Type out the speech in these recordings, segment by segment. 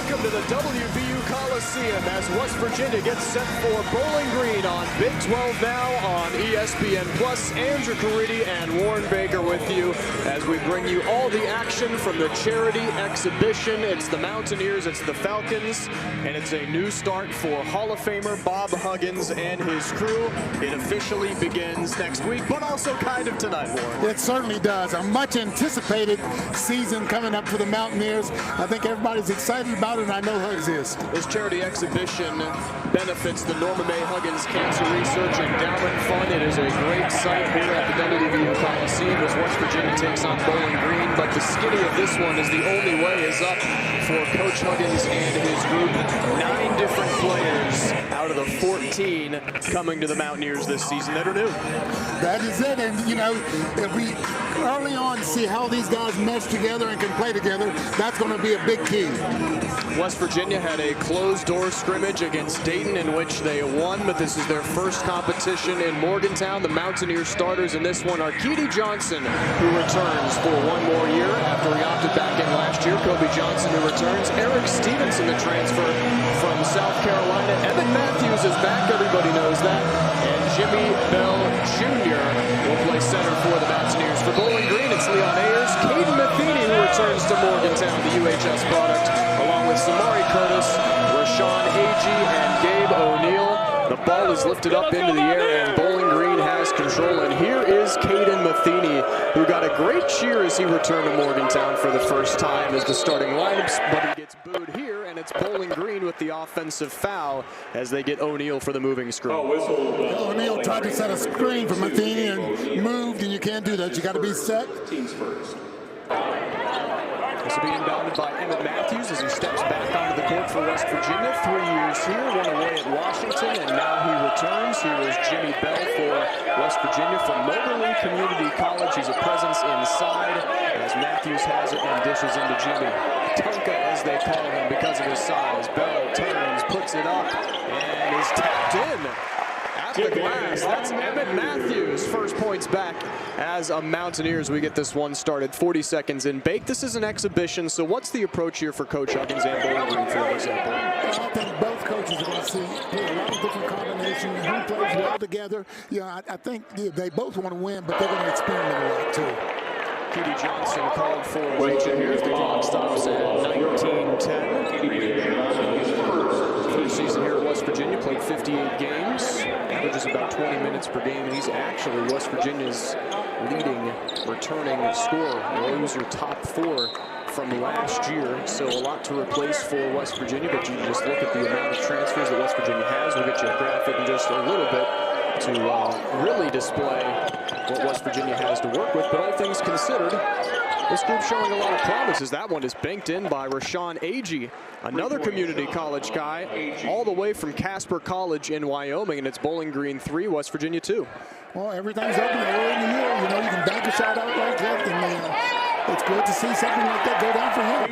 Welcome to the WVU Coliseum as West Virginia gets set for Bowling Green on Big 12 now on ESPN+. Andrew Caridi and Warren Baker with you as we bring you all the action from the charity exhibition. It's the Mountaineers, it's the Falcons, and it's a new start for Hall of Famer Bob Huggins and his crew. It officially begins next week, but also kind of tonight, Warren. It certainly does. A much anticipated season coming up for the Mountaineers. I think everybody's excited about it, and I know Hugs is. This charity exhibition benefits the Norma May Huggins Cancer Research Endowment Fund. It is a great sight here at the WVU Coliseum as West Virginia takes on Bowling Green, but the skinny of this one is the only way is up for Coach Huggins and his group. 9 different players out of the 14 coming to the Mountaineers this season that are new. That is it, and you know, if we early on see how these guys mesh together and can play together, that's going to be a big key. West Virginia had a closed-door scrimmage against Dayton in which they won, but this is their first competition in Morgantown. The Mountaineers starters in this one are Keedy Johnson, who returns for one more year after he opted back in last year. Kobe Johnson, who returns. Eric Stevenson, the transfer from South Carolina. Emmett Matthews is back, everybody knows that. And Jimmy Bell Jr. will play center for the Mountaineers. For Bowling Green, it's Leon Ayers. Caden Matheny, who returns to Morgantown, the UHS product, along with Samari Curtis, Rashawn Agee, and Gabe O'Neill. The ball is lifted up into the air, and Bowling Green has control. And here is Caden Matheny, who got a great cheer as he returned to Morgantown for the first time as the starting lineups, but he gets booed here, and it's Bowling Green with the offensive foul as they get O'Neill for the moving screen. O'Neill tried to set a screen for Matheny and moved, and you can't do that. You got to be set. This will be inbounded by Emmett Matthews as he steps back onto the court for West Virginia. 3 years here, 1 away at Washington, and now he returns. Here is Jimmy Bell for West Virginia from Moberly Community College. He's a presence inside as Matthews has it and dishes into Jimmy. Tonka, as they call him because of his size. Bell turns, puts it up, and is tapped in. The glass. That's Emmett Matthews. First points back as a Mountaineers. We get this one started 40 seconds in. Bake, this is an exhibition, so what's the approach here for Coach Huggins and Bowling Green, for example? I think both coaches are going to see a lot of different combinations, who plays well together. You know, I think they both want to win, but they're going to experiment a lot too. Keedy Johnson called for Rachel. Here's the clock stops at 19:10. First season here at West Virginia, played 58 games, averages about 20 minutes per game, and he's actually West Virginia's leading returning scorer. Those are top 4 from last year, so a lot to replace for West Virginia, but you just look at the amount of transfers that West Virginia has. We'll get you a graphic in just a little bit to really display what West Virginia has to work with, but all things considered, this group's showing a lot of promises. That one is banked in by Rashawn Agee, another community college guy, all the way from Casper College in Wyoming, and it's Bowling Green 3, West Virginia 2. Well, everything's open early in the year. You know, you can bank a shot out like that, and it's good to see something like that go down for him.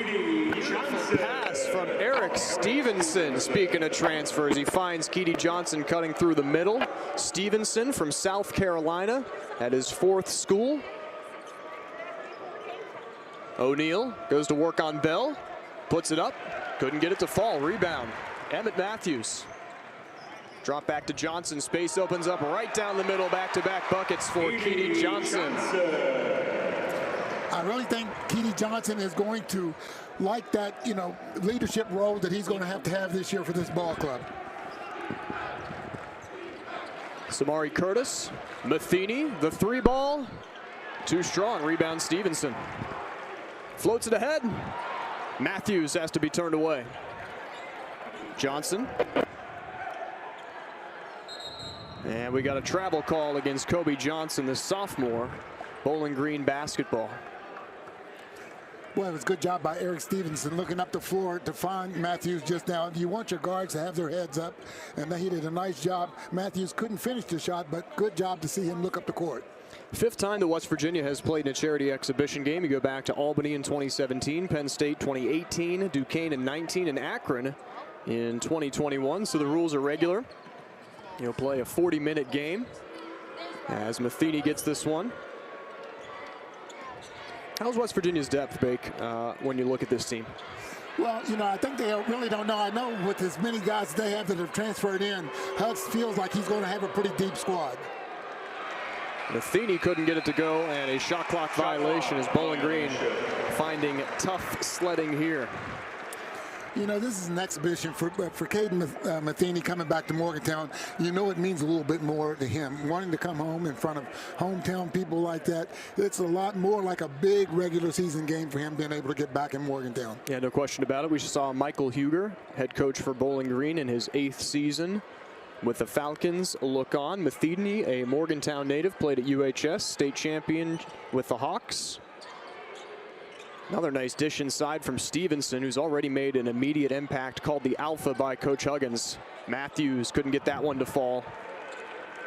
Pass from Eric Stevenson. Speaking of transfers, he finds Keedy Johnson cutting through the middle. Stevenson from South Carolina at his 4th school. O'Neill goes to work on Bell, puts it up, couldn't get it to fall. Rebound, Emmett Matthews. Drop back to Johnson, space opens up right down the middle, back-to-back buckets for Keedy Johnson. I really think Keedy Johnson is going to like that, you know, leadership role that he's going to have this year for this ball club. Samari Curtis, Matheny, the 3 ball, too strong. Rebound Stevenson. Floats it ahead. Matthews has to be turned away. Johnson. And we got a travel call against Kobe Johnson, the sophomore. Bowling Green basketball. Well, it was a good job by Eric Stevenson looking up the floor to find Matthews just now. You want your guards to have their heads up, and he did a nice job. Matthews couldn't finish the shot, but good job to see him look up the court. 5th time that West Virginia has played in a charity exhibition game. You go back to Albany in 2017, Penn State 2018, Duquesne in 19, and Akron in 2021. So the rules are regular. You'll play a 40-minute game as Matheny gets this one. How's West Virginia's depth, Bake, when you look at this team? Well, you know, I think they really don't know. I know with as many guys they have that have transferred in, Hugs feels like he's going to have a pretty deep squad. Matheny couldn't get it to go, and a shot clock violation as Bowling Green finding tough sledding here. You know, this is an exhibition for Caden Matheny coming back to Morgantown. You know it means a little bit more to him. Wanting to come home in front of hometown people like that, it's a lot more like a big regular season game for him being able to get back in Morgantown. Yeah, no question about it. We saw Michael Huger, head coach for Bowling Green in his 8th season with the Falcons, look on. Matheny, a Morgantown native, played at UHS, state champion with the Hawks. Another nice dish inside from Stevenson, who's already made an immediate impact, called the Alpha by Coach Huggins. Matthews couldn't get that one to fall,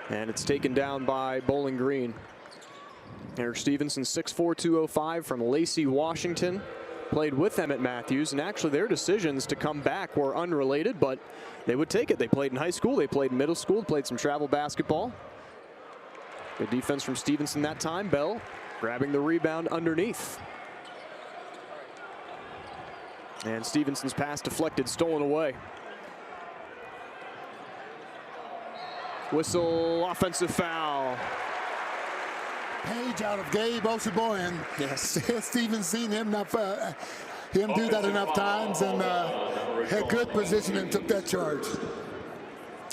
and it's taken down by Bowling Green. Eric Stevenson, 6'4", 205 from Lacey, Washington. Played with them at Matthews, and actually their decisions to come back were unrelated, but they would take it. They played in high school, they played in middle school, played some travel basketball. Good defense from Stevenson that time. Bell grabbing the rebound underneath. And Stevenson's pass deflected, stolen away. Whistle, offensive foul. Page out of Gabe Oseboyan. Yes. Steven's seen him do that enough times and had good position and took that charge.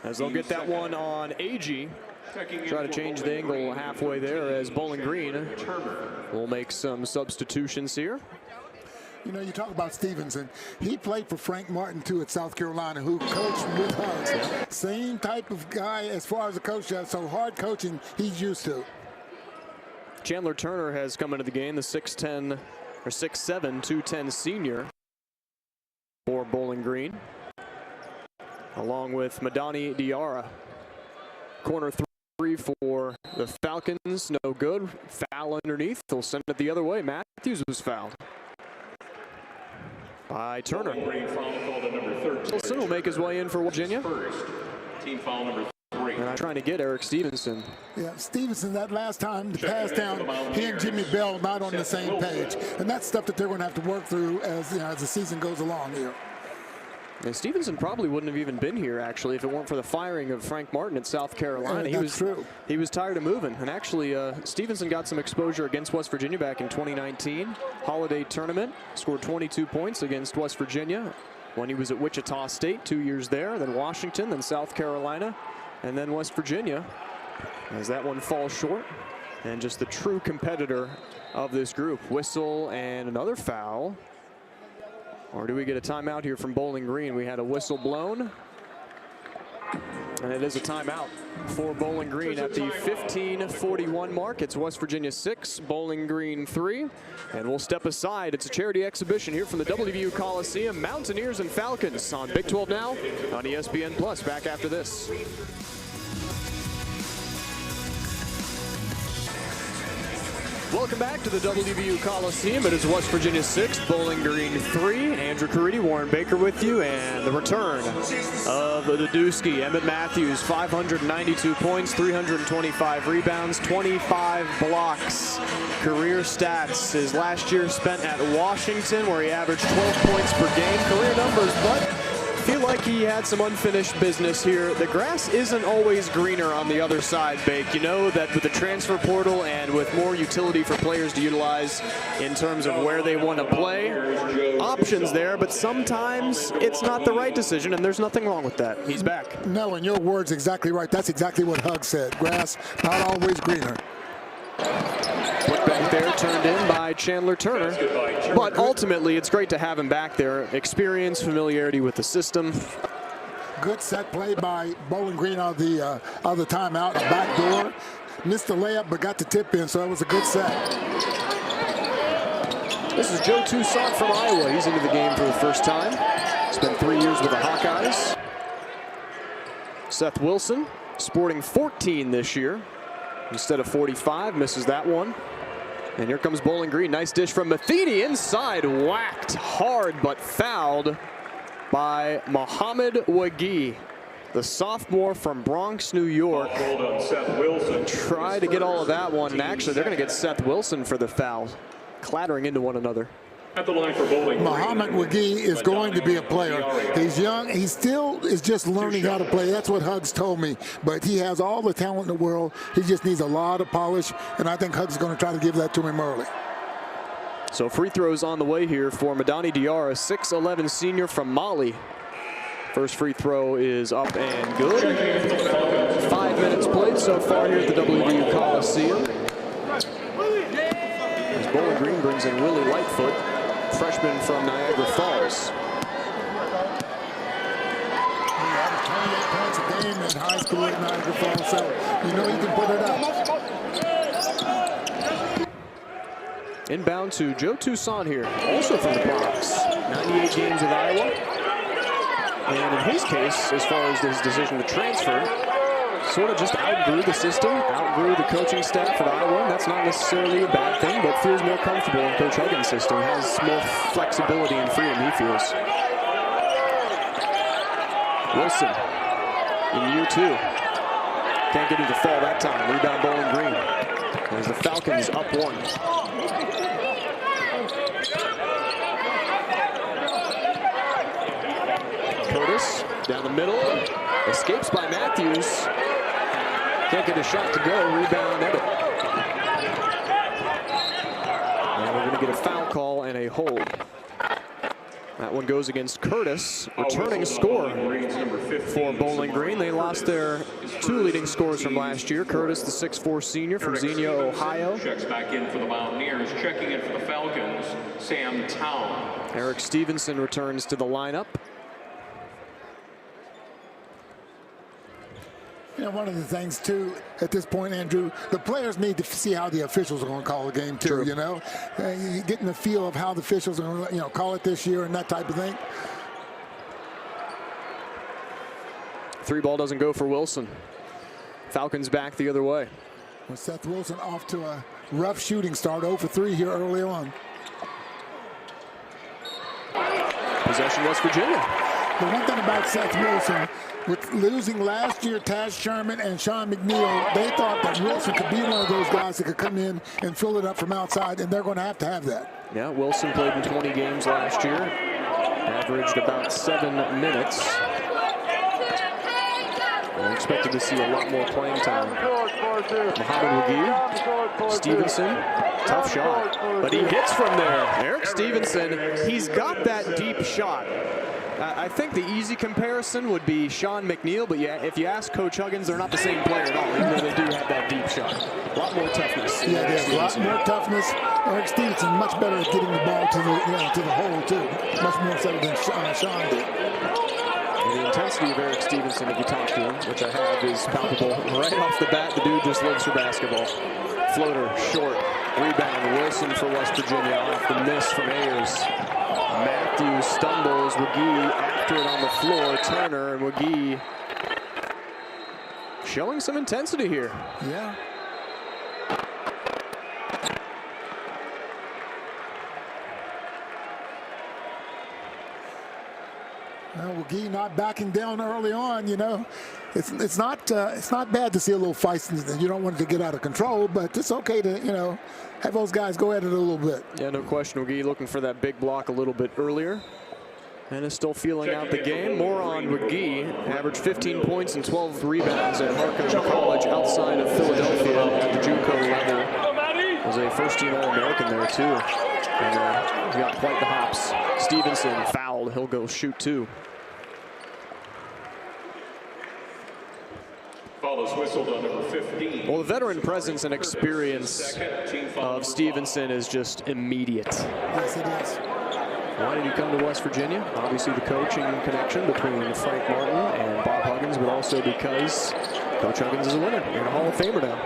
As they'll get that one on AG. Try to change the angle halfway there as Bowling Green will make some substitutions here. You know, you talk about Stevenson. He played for Frank Martin, too, at South Carolina, who coached with Hugs. Same type of guy as far as the coach does, so hard coaching he's used to. Chandler Turner has come into the game, the 6'10", or 6'7", 210 senior for Bowling Green, along with Madani Diarra. Corner three for the Falcons, no good. Foul underneath, they'll send it the other way. Matthews was fouled by Turner. Wilson will make his way in for Virginia. Team foul number 3. And I'm trying to get Eric Stevenson. Yeah, Stevenson, that last time, the pass down, he and Jimmy Bell not on the same page. And that's stuff that they're going to have to work through as, you know, as the season goes along here. And Stevenson probably wouldn't have even been here, actually, if it weren't for the firing of Frank Martin at South Carolina. He was tired of moving. And actually, Stevenson got some exposure against West Virginia back in 2019. Holiday tournament, scored 22 points against West Virginia when he was at Wichita State, 2 years there, then Washington, then South Carolina, and then West Virginia, as that one falls short. And just the true competitor of this group. Whistle and another foul. Or do we get a timeout here from Bowling Green? We had a whistle blown, and it is a timeout for Bowling Green at the 15:41 mark. It's West Virginia 6, Bowling Green 3, and we'll step aside. It's a charity exhibition here from the WVU Coliseum. Mountaineers and Falcons on Big 12 Now on ESPN+. Back after this. Welcome back to the WVU Coliseum. It is West Virginia 6, Bowling Green 3. Andrew Caridi, Warren Baker with you, and the return of the Dusky. Emmett Matthews, 592 points, 325 rebounds, 25 blocks. Career stats, his last year spent at Washington, where he averaged 12 points per game. Career numbers, but feel like he had some unfinished business here. The grass isn't always greener on the other side, Bake. You know that with the transfer portal and with more utility for players to utilize in terms of where they want to play, options there, but sometimes it's not the right decision, and there's nothing wrong with that. He's back. No, and your word's exactly right. That's exactly what Hug said. Grass not always greener. Put back there, turned in by Chandler Turner. But ultimately, it's great to have him back there. Experience, familiarity with the system. Good set play by Bowling Green out of the timeout, back door. Missed the layup, but got the tip in, so it was a good set. This is Joe Toussaint from Iowa. He's into the game for the first time. Spent 3 years with the Hawkeyes. Seth Wilson, sporting 14 this year instead of 45, misses that one. And here comes Bowling Green. Nice dish from Matheny inside. Whacked hard, but fouled by Mohamed Wagee, the sophomore from Bronx, New York. Try to get all of that one. And actually, they're going to get Seth Wilson for the foul, clattering into one another. At the line for bowling. Muhammad Wagee is going to be a player. He's young. He still is just learning how to play. That's what Hugs told me. But he has all the talent in the world. He just needs a lot of polish, and I think Hugs is going to try to give that to him early. So free throws on the way here for Madani Diarra, 6'11" senior from Mali. First free throw is up and good. 5 minutes played so far here at the WVU Coliseum. As Bowling Green brings in Willie Lightfoot, freshman from Niagara Falls. He had 28 points a game in high school at Niagara Falls, so you know he can put it up. Inbound to Joe Toussaint here, also from the Bronx. 98 games with Iowa. And in his case, as far as his decision to transfer, sort of just outgrew the system, outgrew the coaching staff at Iowa. And that's not necessarily a bad thing, but feels more comfortable in Coach Huggins' system, has more flexibility and freedom, he feels. Wilson in year 2. Can't get it to fall that time. Rebound Bowling Green. As the Falcons up 1. Curtis down the middle, escapes by Matthews. Can't get a shot to go. Rebound Ebbett. And we're going to get a foul call and a hold. That one goes against Curtis, returning a score for Bowling Green. They lost their 2 leading scorers from last year. Curtis, the 6'4" senior from Xenia, Ohio. Checks back in for the Mountaineers. Checking in for the Falcons, Sam Town. Eric Stevenson returns to the lineup. You know, one of the things, too, at this point, Andrew, the players need to see how the officials are going to call the game, too, you know. Getting the feel of how the officials are going to, you know, call it this year and that type of thing. 3 ball doesn't go for Wilson. Falcons back the other way. Well, Seth Wilson off to a rough shooting start, 0 for 3 here early on. Possession West Virginia. The one thing about Seth Wilson, with losing last year, Taz Sherman and Sean McNeil, they thought that Wilson could be one of those guys that could come in and fill it up from outside, and they're going to have that. Yeah, Wilson played in 20 games last year, averaged about 7 minutes. I expected to see a lot more playing time. Muhammad Wagee, Stevenson, tough shot, but he hits from there. Eric Stevenson, he's got that deep shot. I think the easy comparison would be Sean McNeil, but yeah, if you ask Coach Huggins, they're not the same player at all, even though they do have that deep shot. A lot more toughness. Yeah, there's a lot more toughness. Eric Stevenson much better at getting the ball to the hole, too. Much more so than Sean did. And the intensity of Eric Stevenson, if you talk to him, which I have, is palpable. Right off the bat, the dude just lives for basketball. Floater, short, rebound. Wilson for West Virginia off the miss from Ayers. Matthews stumbles, Wagee after it on the floor, Turner, and Wagee showing some intensity here. Yeah. Well, Wagee not backing down early on, you know. It's not bad to see a little feistiness. You don't want it to get out of control, but it's okay to, you know, have those guys go at it a little bit. Yeah, no question. Wagee looking for that big block a little bit earlier. And is still feeling out the game. More on Wagee. Averaged 15 points and 12 rebounds at Markham College outside of Philadelphia at the JUCO level. Was a first-team All-American there, too. And he's got quite the hops. Stevenson fouled. He'll go shoot 2. Whistled on number 15. Well, the veteran presence and experience of Stevenson is just immediate. Yes, it is. Why did he come to West Virginia? Obviously the coaching connection between Frank Martin and Bob Huggins, but also because Coach Huggins is a winner and a Hall of Famer now.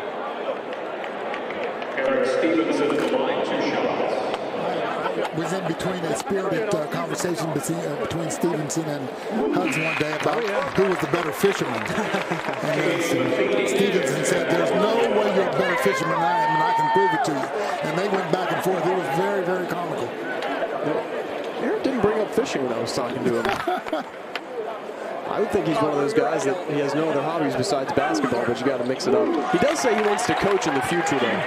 Eric Stevenson at the line, 2 shots. Was in between a spirited conversation between Stevenson and Hugs one day about who was the better fisherman. And Stevenson said, "There's no way you're a better fisherman than I am, and I can prove it to you." And they went back and forth. It was very, very comical. Eric didn't bring up fishing when I was talking to him. I would think he's one of those guys that he has no other hobbies besides basketball, but you got to mix it up. He does say he wants to coach in the future, though,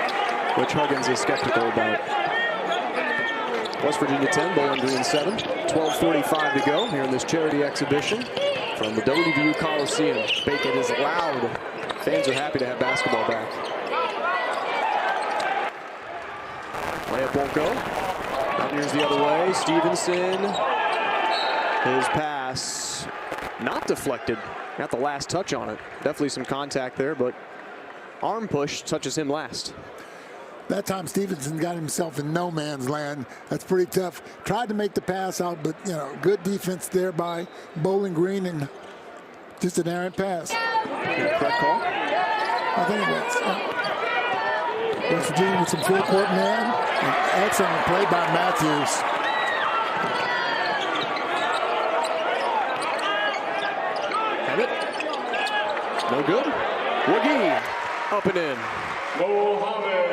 which Huggins is skeptical about. West Virginia 10, Bowling Green 7. 12:45 to go here in this charity exhibition from the WVU Coliseum. Bacon is loud. Fans are happy to have basketball back. Layup won't go. Mountaineers the other way. Stevenson. His pass not deflected. Got the last touch on it. Definitely some contact there, but arm push touches him last. That time Stevenson got himself in no man's land. That's pretty tough. Tried to make the pass out, but good defense there by Bowling Green and just an errant pass. Correct call? I think it was. West Virginia with some full court man. Excellent play by Matthews. Have it. No good. Wagee up and in. Mohamed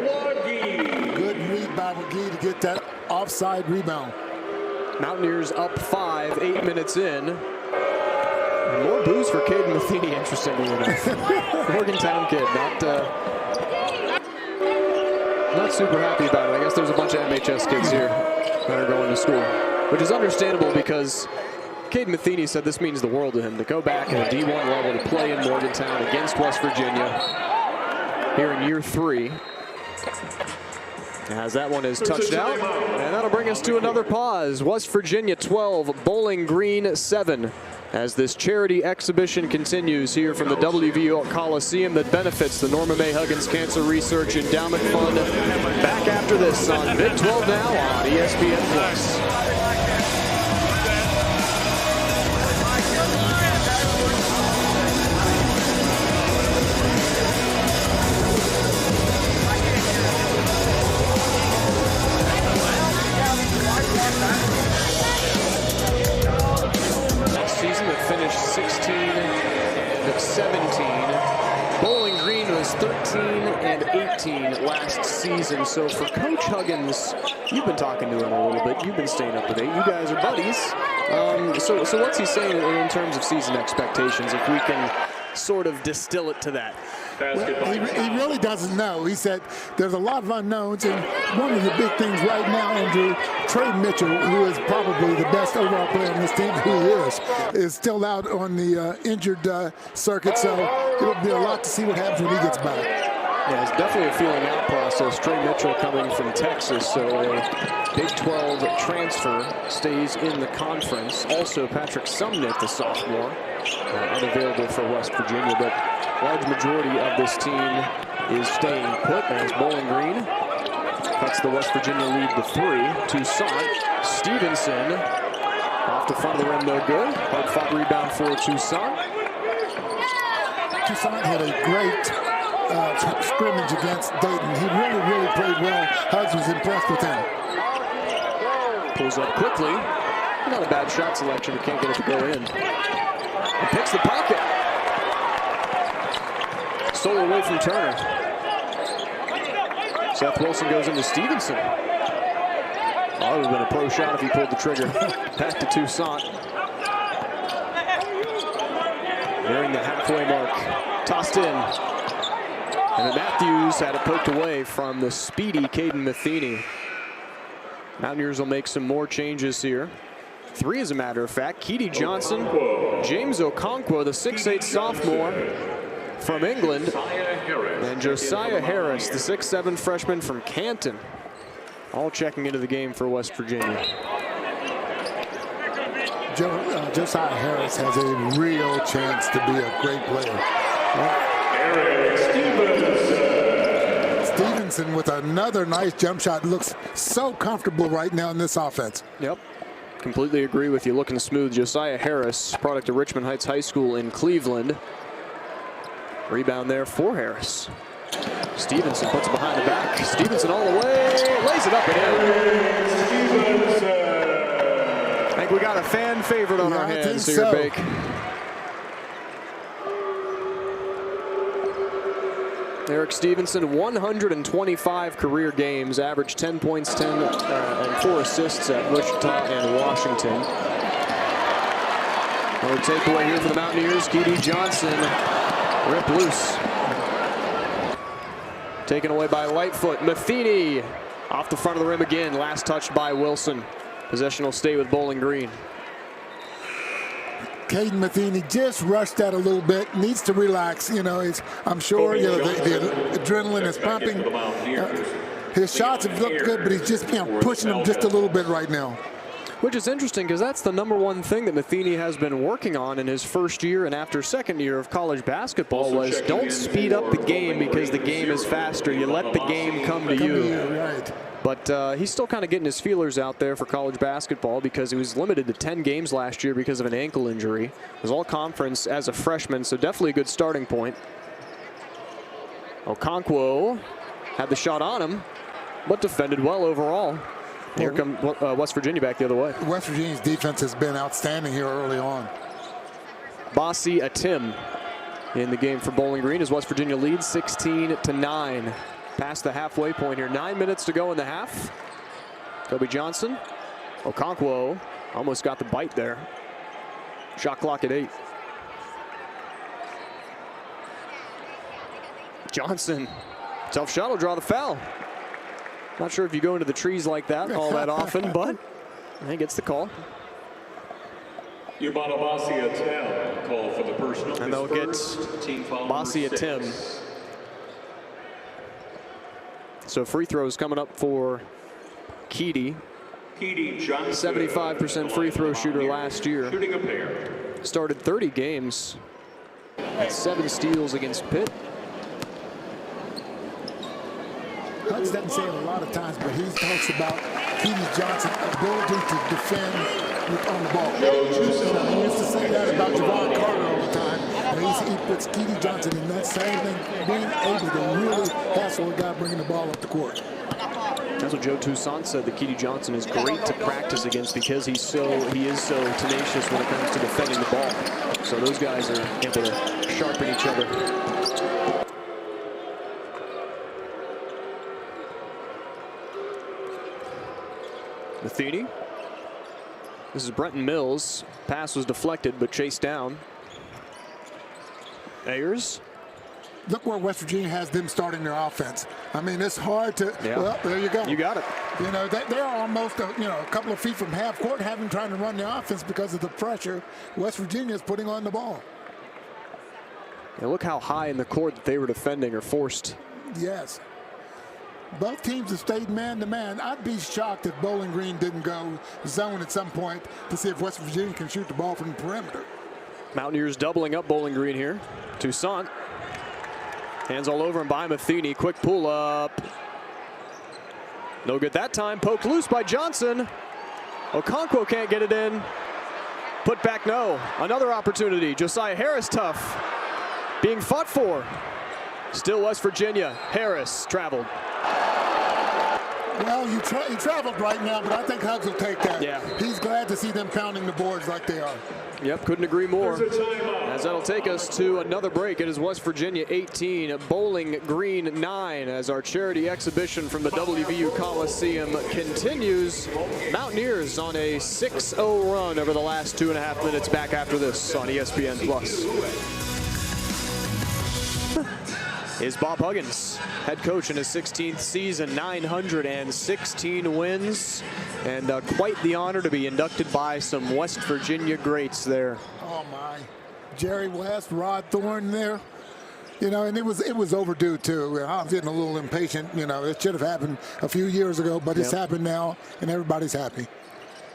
Wagee. Good read by Wagee to get that offside rebound. Mountaineers up 5, 8 minutes in. And more boos for Caden Matheny, interestingly enough. Morgantown kid, not super happy about it. I guess there's a bunch of MHS kids here that are going to school, which is understandable because Caden Matheny said this means the world to him to go back at a D1 level to play in Morgantown against West Virginia here in year 3. As that one is touched out, and that'll bring us to another pause. West Virginia 12, Bowling Green 7. As this charity exhibition continues here from the WVU Coliseum that benefits the Norma May Huggins Cancer Research Endowment Fund. Back after this on Big 12 Now on ESPN+. Season that finished 16 and 17. Bowling Green was 13 and 18 last season. So for Coach Huggins, you've been talking to him a little bit. You've been staying up to date. You guys are buddies. So what's he saying in terms of season expectations, if we can sort of distill it to that? Well, he really doesn't know. He said there's a lot of unknowns, and one of the big things right now, Andrew, Trey Mitchell, who is probably the best overall player on this team, who he is still out on the injured circuit, so it'll be a lot to see what happens when he gets back. Yeah, it's definitely a feeling out process. Trey Mitchell coming from Texas, so a Big 12 transfer, stays in the conference. Also, Patrick Sumnick, the sophomore, unavailable for West Virginia, but large majority of this team is staying put as Bowling Green cuts the West Virginia lead to 3. Toussaint, Stevenson off the front of the rim, no good. Hard fought rebound for Toussaint. Toussaint had a great scrimmage against Dayton. He really played well. Huggs was impressed with him. Pulls up quickly. Not a bad shot selection, but can't get it to go in. And picks the pocket. Stole away from Turner. Seth Wilson goes into Stevenson. Oh, it would have been a pro shot if he pulled the trigger. Back to Toussaint. Nearing the halfway mark. Tossed in. And then Matthews had it poked away from the speedy Caden Matheny. Mountaineers will make some more changes here. 3, as a matter of fact. Keedy Johnson, James Okonkwo, the 6'8 sophomore from England, and Josiah Harris, the 6'7 freshman from Canton, all checking into the game for West Virginia. Josiah Harris has a real chance to be a great player. Stevenson with another nice jump shot. Looks so comfortable right now in this offense. Yep. Completely agree with you. Looking smooth. Josiah Harris, product of Richmond Heights High School in Cleveland. Rebound there for Harris. Stevenson puts it behind the back. Stevenson all the way. Lays it up and in. I think we got a fan favorite on our hands here, Bake. Eric Stevenson, 125 career games, averaged 10 points, 10 and 4 assists at Wichita and Washington. Another takeaway here for the Mountaineers. Keedy Johnson, rip loose. Taken away by Lightfoot. Matheny Off the front of the rim again. Last touch by Wilson. Possession will stay with Bowling Green. Caden Matheny just rushed that a little bit. Needs to relax. You know, I'm sure the adrenaline is pumping. His shots have looked good, but he's just pushing them just a little bit right now. Which is interesting because that's the #1 thing that Matheny has been working on in his first year and after second year of college basketball was don't speed up the game because the game is faster. You let the game come to you. Right. But he's still kind of getting his feelers out there for college basketball because he was limited to 10 games last year because of an ankle injury. He was all conference as a freshman, so definitely a good starting point. Okonkwo had the shot on him, but defended well overall. Here comes West Virginia back the other way. West Virginia's defense has been outstanding here early on. Basi Atim in the game for Bowling Green as West Virginia leads 16-9. Past the halfway point here. 9 minutes to go in the half. Kobe Johnson. Okonkwo almost got the bite there. Shot clock at 8. Johnson. Tough shot will draw the foul. Not sure if you go into the trees like that all that often, but he gets the call. Basi Atim call for the personal. And they'll get Basi Atim. So free throws coming up for Keedy. 75% free throw shooter last year. Shooting a pair. Started 30 games. Had 7 steals against Pitt. Hugs doesn't say it a lot of times, but he talks about Keedy Johnson's ability to defend on the ball. He used to say that about Javon Carter all the time. And he puts Keedy Johnson in that same thing, being able to really hassle a guy bringing the ball up the court. That's what Joe Toussaint said, that Keedy Johnson is great to practice against because he is so tenacious when it comes to defending the ball. So those guys are able to sharpen each other. Matheny. This is Brenton Mills. Pass was deflected but chased down. Ayers. Look where West Virginia has them starting their offense. I mean, it's hard to. Yeah. Well, there you go. You got it. You know, they're almost a couple of feet from half court, having trying to run the offense because of the pressure West Virginia is putting on the ball. And look how high in the court that they were defending or forced. Yes. Both teams have stayed man-to-man. I'd be shocked if Bowling Green didn't go zone at some point to see if West Virginia can shoot the ball from the perimeter. Mountaineers doubling up Bowling Green here. Toussaint. Hands all over him by Matheny. Quick pull up. No good that time. Poked loose by Johnson. Okonkwo can't get it in. Put back, no. Another opportunity. Josiah Harris tough. Being fought for. Still West Virginia. Harris traveled. Well, he traveled right now, but I think Hugs will take that. Yeah. He's glad to see them pounding the boards like they are. Yep, couldn't agree more. As that'll take us to another break. It is West Virginia 18, Bowling Green 9, as our charity exhibition from the WVU Coliseum continues. Mountaineers on a 6-0 run over the last 2.5 minutes. Back after this on ESPN+. Is Bob Huggins, head coach in his 16th season, 916 wins, and quite the honor to be inducted by some West Virginia greats there. Oh my, Jerry West, Rod Thorne there, you know, and it was overdue too. I was getting a little impatient, you know, it should have happened a few years ago, but it's happened now, and everybody's happy.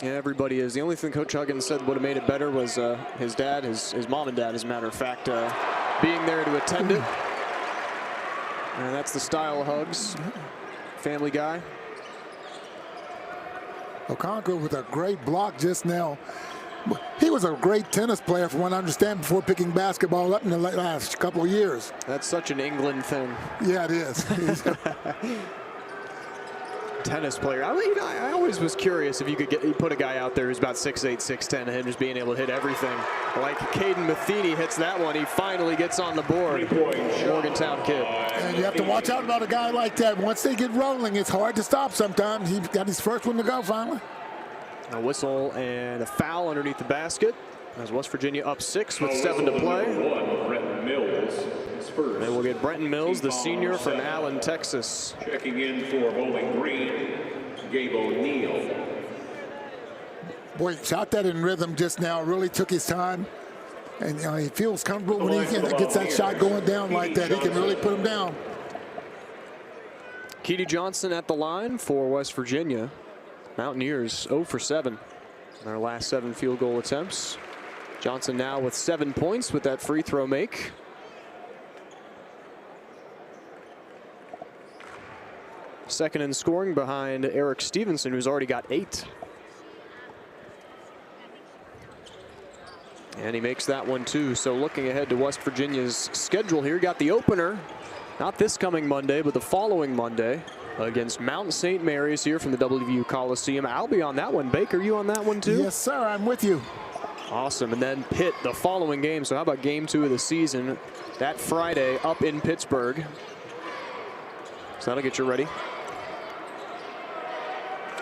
Yeah, everybody is. The only thing Coach Huggins said would have made it better was his dad, his mom and dad, as a matter of fact, being there to attend it. And that's the style of Hugs. Family guy. Okonkwo with a great block just now. He was a great tennis player, from what I understand, before picking basketball up in the last couple of years. That's such an England thing. Yeah, it is. Tennis player. I always was curious if you could put a guy out there who's about 6'8", 6'10", and him just being able to hit everything. Like Caden Matheny hits that one. He finally gets on the board. Morgantown kid. And you have to watch out about a guy like that. Once they get rolling, it's hard to stop sometimes. He got his first one to go finally. A whistle and a foul underneath the basket. As West Virginia up 6 with 7 to play. Mills is first. And we'll get Brenton Mills, the senior from Allen, Texas. Checking in for Bowling Green, Gabe O'Neill. Boy, shot that in rhythm just now. Really took his time. And he feels comfortable when he gets that shot going down like that. He can really put him down. Keedy Johnson at the line for West Virginia. Mountaineers 0 for 7 in their last 7 field goal attempts. Johnson now with 7 points with that free throw make. Second in scoring behind Eric Stevenson, who's already got 8. And he makes that one too. So looking ahead to West Virginia's schedule here, got the opener, not this coming Monday, but the following Monday against Mount St. Mary's here from the WVU Coliseum. I'll be on that one. Baker, you on that one too? Yes, sir. I'm with you. Awesome. And then Pitt the following game. So how about game 2 of the season that Friday up in Pittsburgh? So that'll get you ready.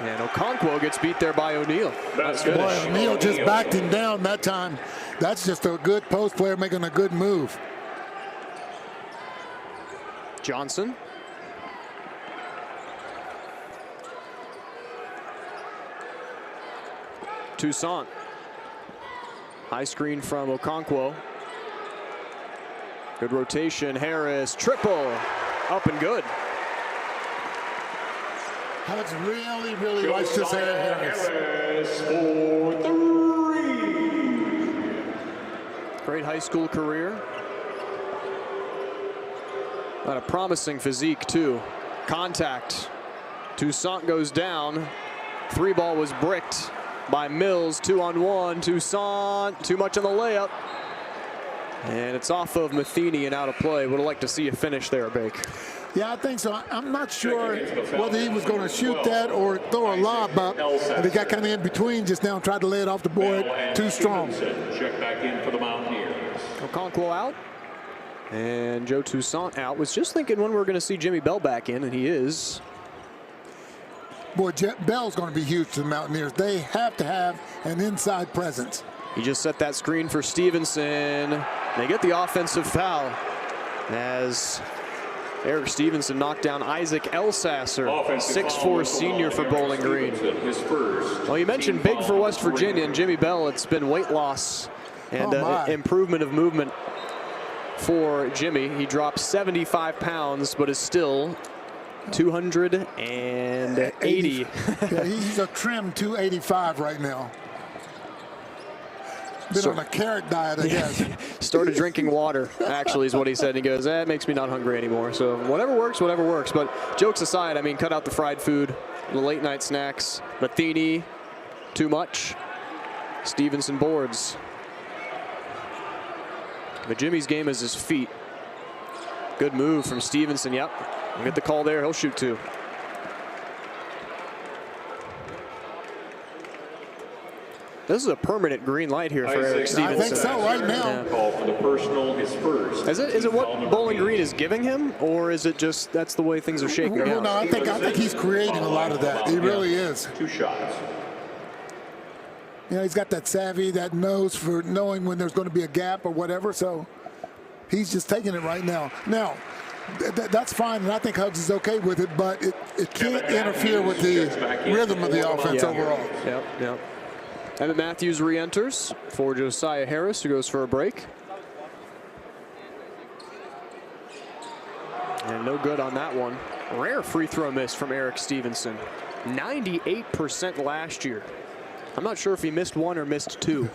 And Okonkwo gets beat there by O'Neal. Nice finish. Boy, O'Neal just backed him down that time. That's just a good post player making a good move. Johnson. Toussaint. High screen from Okonkwo. Good rotation. Harris. Triple. Up and good. Huggs really likes this Harris. Harris for 3. Great high school career. Got a promising physique too. Contact. Toussaint goes down. 3 ball was bricked by Mills. 2-on-1. Toussaint too much on the layup. And it's off of Matheny and out of play. Would have liked to see a finish there, Bake. Yeah, I think so. I'm not sure whether he was going to shoot that or throw a lob up. But he got kind of in between just now and tried to lay it off the board too strong. Check back in for the Mountaineers. Okonkwo out. And Joe Toussaint out. Was just thinking when we were going to see Jimmy Bell back in, and he is. Boy, Bell's going to be huge to the Mountaineers. They have to have an inside presence. He just set that screen for Stevenson. They get the offensive foul as Eric Stevenson knocked down Isaac Elsasser, 6'4" senior for Bowling Green. Well, you mentioned big for West Virginia, and Jimmy Bell, it's been weight loss and improvement of movement for Jimmy. He dropped 75 pounds, but is still 280. Yeah, he's a trim 285 right now. Been on a carrot diet, I guess. Started drinking water, actually, is what he said. He goes, it makes me not hungry anymore. So whatever works, whatever works. But jokes aside, I mean, cut out the fried food, the late night snacks. Matheny, too much. Stevenson boards. But Jimmy's game is his feet. Good move from Stevenson, yep. We'll get the call there, he'll shoot 2. This is a permanent green light here for Eric Stevenson. I think so right now. Yeah. Call for the personal is first. Is it what Bowling Green is giving him, or is it just that's the way things are shaking out? No, I think he's creating a lot of that. He really is. 2 shots. You know, he's got that savvy, that nose for knowing when there's going to be a gap or whatever. So he's just taking it right now. Now, that's fine, and I think Huggs is okay with it, but it can't interfere with the rhythm of the offense overall. Yep. Emmett Matthews re-enters for Josiah Harris, who goes for a break. And no good on that one. Rare free throw miss from Eric Stevenson. 98% last year. I'm not sure if he missed 1 or missed 2.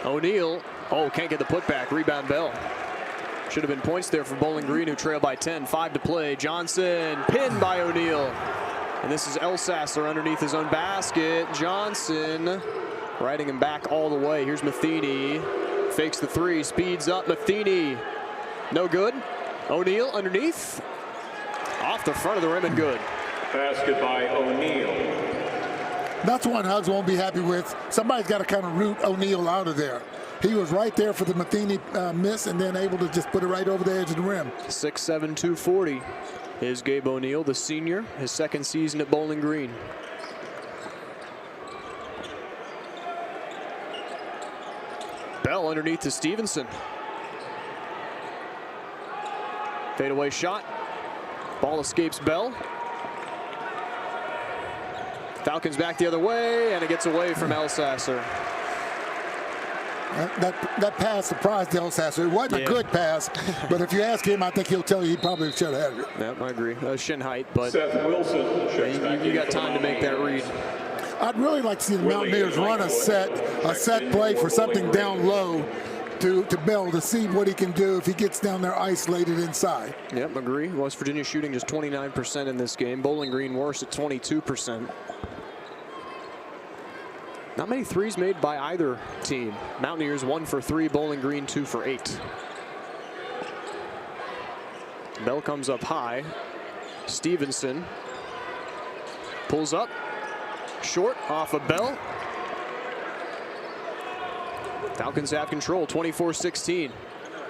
O'Neal, can't get the putback. Rebound Bell. Should have been points there for Bowling Green, who trail by 10. 5 to play. Johnson pinned by O'Neal. And this is Elsasser underneath his own basket. Johnson riding him back all the way. Here's Matheny. Fakes the 3, speeds up. Matheny, no good. O'Neal underneath. Off the front of the rim and good. Basket by O'Neal. That's one Huggs won't be happy with. Somebody's got to kind of root O'Neal out of there. He was right there for the Matheny miss and then able to just put it right over the edge of the rim. 6'7", 240 is Gabe O'Neal, the senior, his 2nd season at Bowling Green. Bell underneath to Stevenson. Fadeaway shot. Ball escapes Bell. Falcons back the other way, and it gets away from Elsasser. That pass surprised Elsasser. It wasn't a good pass, but if you ask him, I think he'll tell you he probably should have had it. Yep, I agree. Shin height, but Seth Wilson you got time to make that read. I'd really like to see the Mountaineers run a set play for something down low to Bell to see what he can do if he gets down there isolated inside. Yep, agree. West Virginia shooting just 29% in this game. Bowling Green worse at 22%. Not many threes made by either team. Mountaineers 1 for 3, Bowling Green 2 for 8. Bell comes up high. Stevenson pulls up. Short off of Bell. Falcons have control, 24-16.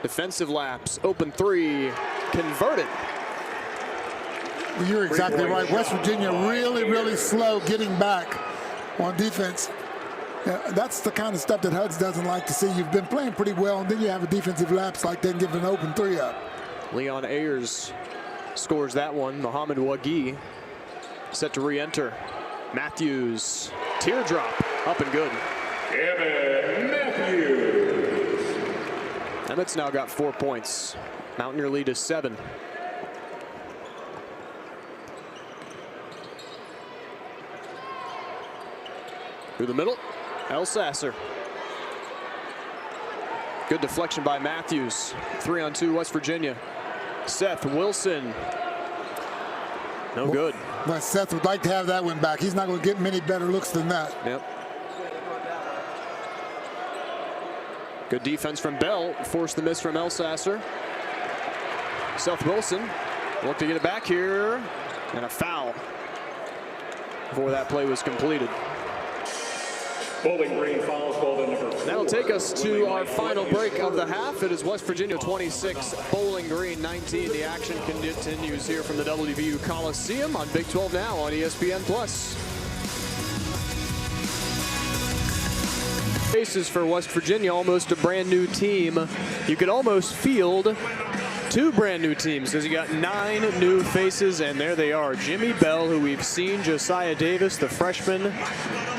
Defensive lapse, open three, converted. You're exactly right. West Virginia really slow getting back on defense. That's the kind of stuff that Hugs doesn't like to see. You've been playing pretty well, and then you have a defensive lapse like that and give an open three up. Leon Ayers scores that one. Mohamed Wagi set to re-enter. Matthews, teardrop, up and good. Emmett Matthews. Emmett's now got 4 points. Mountaineer lead is 7. Through the middle, Elsasser. Good deflection by Matthews. 3-on-2 West Virginia. Seth Wilson. No good. But Seth would like to have that one back. He's not going to get many better looks than that. Yep. Good defense from Bell. Forced the miss from Elsasser. Seth Wilson look to get it back here. And a foul before that play was completed. Bowling Green fouls ball to number 4. That'll take us to our final break of the half. It is West Virginia 26, Bowling Green 19. The action continues here from the WVU Coliseum on Big 12 Now on ESPN+. Faces for West Virginia, almost a brand new team. You could almost field 2 brand new teams because you got 9 new faces, and there they are. Jimmy Bell, who we've seen, Josiah Davis, the freshman,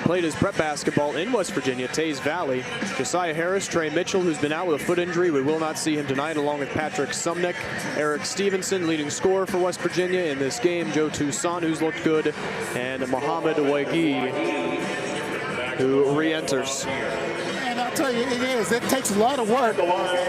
played his prep basketball in West Virginia, Taze Valley. Josiah Harris, Trey Mitchell, who's been out with a foot injury. We will not see him tonight, along with Patrick Sumnick. Eric Stevenson, leading scorer for West Virginia in this game. Joe Toussaint, who's looked good, and Mohamed Wagi, who re-enters. And I'll tell you, it takes a lot of work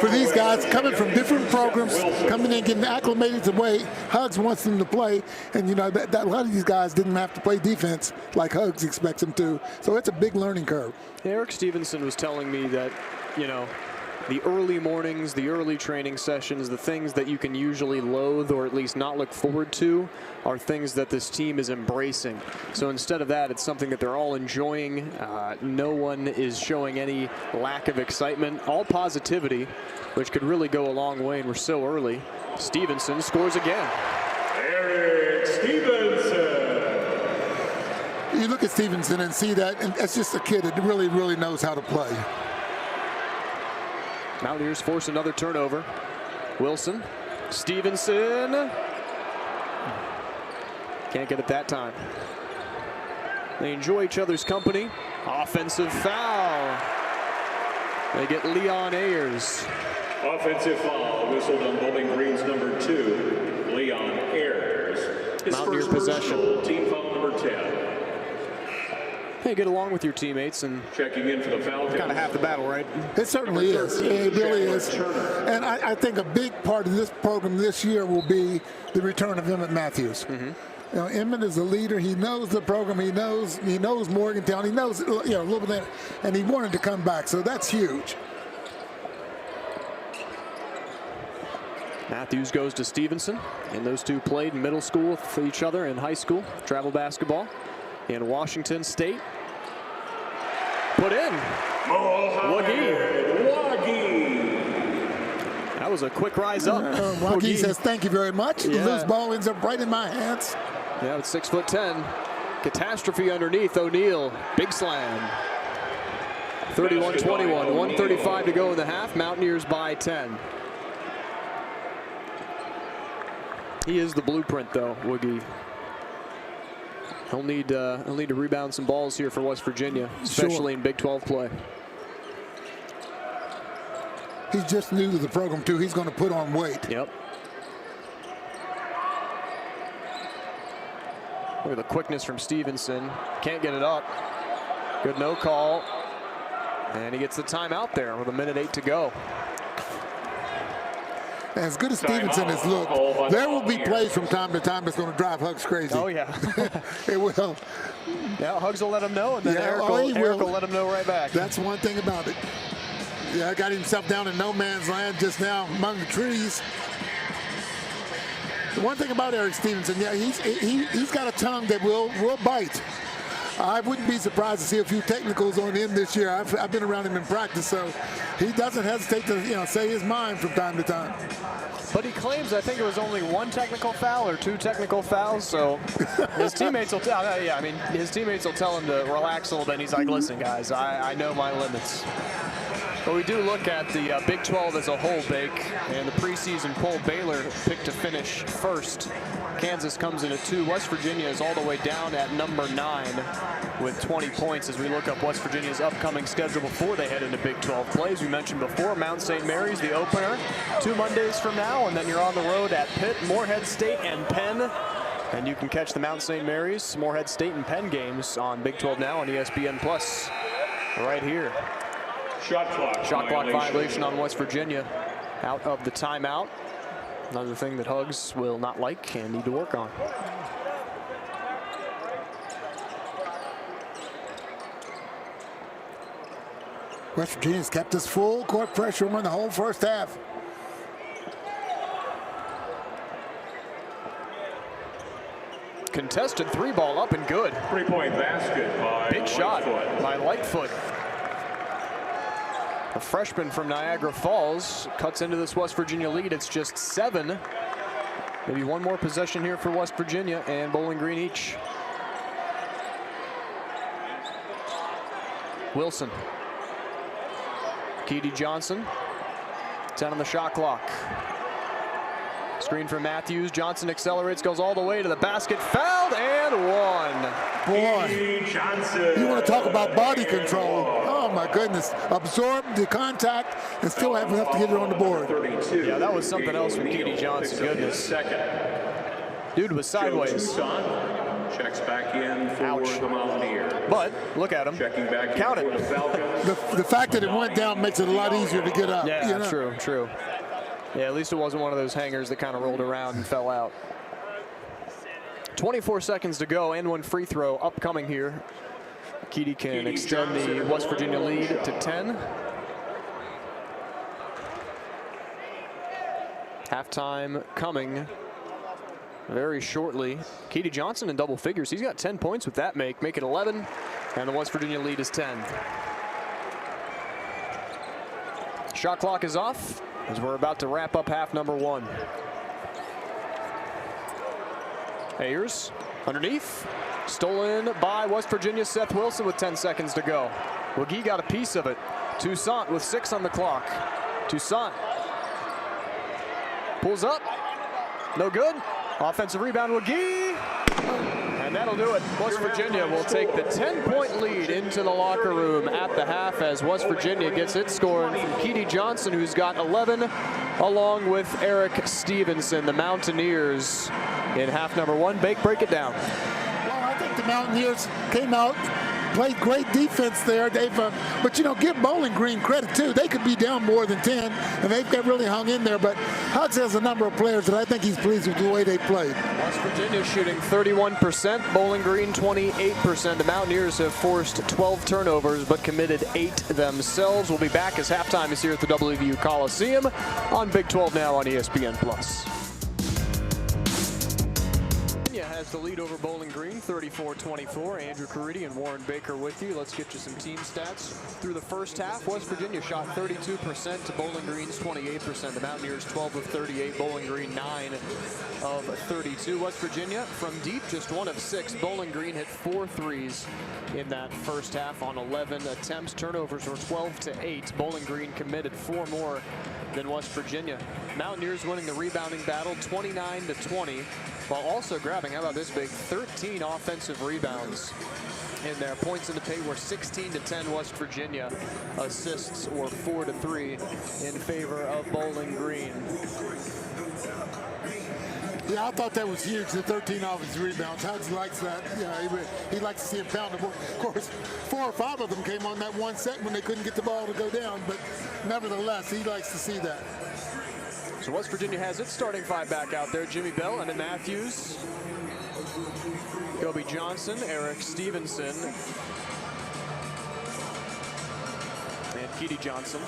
for these guys coming from different programs, coming in, getting acclimated to the way Hugs wants them to play. And, you know, that a lot of these guys didn't have to play defense like Hugs expects them to. So it's a big learning curve. Eric Stevenson was telling me that, you know, the early mornings, the early training sessions, the things that you can usually loathe or at least not look forward to are things that this team is embracing. So instead of that, it's something that they're all enjoying. No one is showing any lack of excitement. All positivity, which could really go a long way, and we're so early. Stevenson scores again. Eric Stevenson. You look at Stevenson and see that, and that's just a kid that really knows how to play. Mountaineers force another turnover. Wilson, Stevenson. Can't get it that time. They enjoy each other's company. Offensive foul. They get Leon Ayers. Offensive foul whistled on Bowling Green's number 2, Leon Ayers. His Mountaineer first possession. personal, team foul number 10. Hey, get along with your teammates and Checking in for the Falcons. kind of half the battle, right? It certainly is. It really is. And I think a big part of this program this year will be the return of Emmett Matthews. You know, Emmett is a leader. He knows the program. He knows Morgantown. He knows, you know, a little bit, and he wanted to come back. So that's huge. Matthews goes to Stevenson, and those two played in middle school for each other in high school, travel basketball in Washington State. Put in. Wagi. That was a quick rise up. Wagi says, thank you very much. Yeah. The loose ball ends up right in my hands. Yeah, it's 6'10". Catastrophe underneath O'Neal. Big slam. 31-21, 1:35 to go in the half. Mountaineers by 10. He is the blueprint, though, Woogie. He'll need to rebound some balls here for West Virginia, especially in Big 12 play. He's just new to the program, too. He's going to put on weight. Yep. Look at the quickness from Stevenson. Can't get it up. Good no call. And he gets the timeout there with 1:08 to go. As good as Stevenson has looked, there will be plays from time to time that's going to drive Hugs crazy. Oh, yeah. It will. Yeah, Hugs will let him know, and then Eric will let him know right back. That's one thing about it. Yeah, got himself down in no man's land just now among the trees. The one thing about Eric Stevenson, yeah, he's got a tongue that will bite. I wouldn't be surprised to see a few technicals on him this year. I've been around him in practice, so he doesn't hesitate to say his mind from time to time. But he claims, I think it was only 1 technical foul or 2 technical fouls, so his teammates will tell. Yeah, I mean, his teammates will tell him to relax a little bit. And he's like, "Listen, guys, I know my limits." But we do look at the Big 12 as a whole, Bake, and the preseason poll. Baylor picked to finish first. Kansas comes in at 2. West Virginia is all the way down at number 9 with 20 points as we look up West Virginia's upcoming schedule before they head into Big 12 play. As we mentioned before, Mount St. Mary's, the opener, 2 Mondays from now, and then you're on the road at Pitt, Morehead State, and Penn. And you can catch the Mount St. Mary's, Morehead State, and Penn games on Big 12 Now on ESPN Plus right here. Shot clock violation on West Virginia out of the timeout. Another thing that Hugs will not like and need to work on. West Virginia's kept us full court pressure on the whole first half. Contested 3-ball up and good. 3-point basket by Big shot Lightfoot. by Lightfoot. A freshman from Niagara Falls cuts into this West Virginia lead. It's just 7. Maybe one more possession here for West Virginia and Bowling Green each. Wilson. Keedy Johnson. 10 on the shot clock. Screen for Matthews. Johnson accelerates, goes all the way to the basket. Fouled and one. Boy, Johnson. you want to talk about body control. Oh, my goodness. Absorb the contact and still have enough to get it on the board. 32. Yeah, that was something else from Keedy Johnson. Goodness. Second. Dude was sideways. Checks back in for Ouch. the Mountaineer. But look at him. Checking back Count in it. for the Falcons. The fact that it went down makes it a lot easier to get up. Yeah, you know? true. Yeah, at least it wasn't one of those hangers that kind of rolled around and fell out. 24 seconds to go and 1 free throw upcoming here. Keedy can extend the West Virginia lead to 10. Halftime coming very shortly. Keedy Johnson in double figures. He's got 10 points with that make it 11, and the West Virginia lead is 10. Shot clock is off as we're about to wrap up half number 1. Ayers underneath, stolen by West Virginia. Seth Wilson with 10 seconds to go. Woogie got a piece of it. Toussaint with 6 on the clock. Toussaint pulls up, no good. Offensive rebound, Woogie, and that'll do it. West Virginia will take the 10-point lead into the locker room at the half as West Virginia gets its scoring from Keedy Johnson, who's got 11, along with Eric Stevenson. The Mountaineers in half number 1. Bake, break it down. Well, I think the Mountaineers came out, played great defense there. But you know, give Bowling Green credit too. They could be down more than 10, and they've really hung in there. But Hugs has a number of players that I think he's pleased with the way they played. West Virginia shooting 31%, Bowling Green 28%. The Mountaineers have forced 12 turnovers, but committed 8 themselves. We'll be back as halftime is here at the WVU Coliseum on Big 12 Now on ESPN+. Has the lead over Bowling Green, 34-24. Andrew Caridi and Warren Baker with you. Let's get you some team stats. Through the first half, West Virginia shot 32% to Bowling Green's 28%. The Mountaineers 12 of 38, Bowling Green 9 of of 32. West Virginia from deep, just 1 of 6. Bowling Green hit 4 threes in that first half on 11 attempts. Turnovers were 12 to 8. Bowling Green committed 4 more than West Virginia. Mountaineers winning the rebounding battle 29 to 20, while also grabbing, how about this big, 13 offensive rebounds in their points in the paint were 16 to 10 West Virginia. Assists were 4 to 3 in favor of Bowling Green. Yeah, I thought that was huge, the 13 offensive rebounds. Hugs likes that. Yeah, he likes to see a pound. Of course, 4 or 5 of them came on that one set when they couldn't get the ball to go down, but nevertheless, he likes to see that. So West Virginia has its starting 5 back out there. Jimmy Bell, Emmett Matthews, Kobe Johnson, Eric Stevenson, and Keedy Johnson.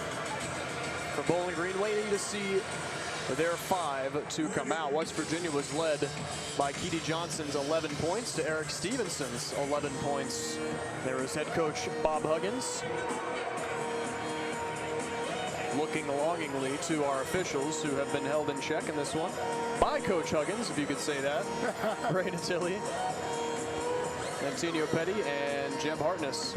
For Bowling Green, waiting to see their 5 to come out. West Virginia was led by Keedy Johnson's 11 points to Eric Stevenson's 11 points. There was head coach Bob Huggins looking longingly to our officials who have been held in check in this one by Coach Huggins, if you could say that. Ray Natilli, Antonio Petty, and Jeb Hartness.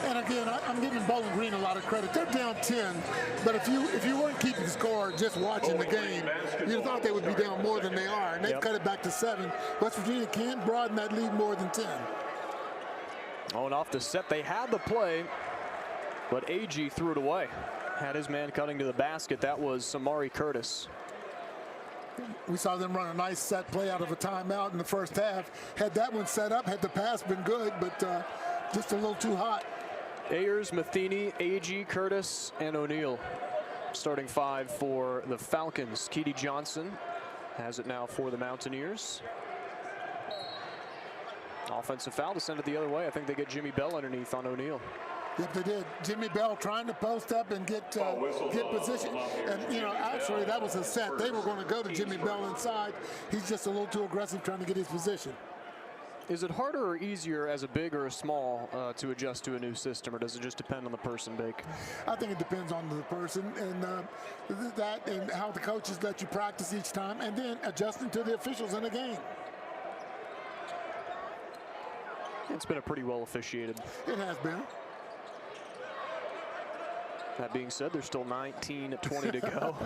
And again, I'm giving Bowling Green a lot of credit. They're down 10, but if you weren't keeping score, just watching the game, you'd have thought they would be down more than they are, and they've cut it back to 7. West Virginia can't broaden that lead more than 10. Oh, and off the set, they had the play, but AG threw it away. Had his man cutting to the basket. That was Samari Curtis. We saw them run a nice set play out of a timeout in the first half. Had that one set up, had the pass been good, but just a little too hot. Ayers, Matheny, AG, Curtis, and O'Neal. Starting 5 for the Falcons. Keedy Johnson has it now for the Mountaineers. Offensive foul to send it the other way. I think they get Jimmy Bell underneath on O'Neal. Yep, they did. Jimmy Bell trying to post up and get position. And, actually that was a set. They were going to go to Jimmy Bell inside. He's just a little too aggressive trying to get his position. Is it harder or easier as a big or a small to adjust to a new system, or does it just depend on the person, Bake? I think it depends on the person and that and how the coaches let you practice each time, and then adjusting to the officials in the game. It's been a pretty well officiated. It has been. That being said, there's still 19-20 to go.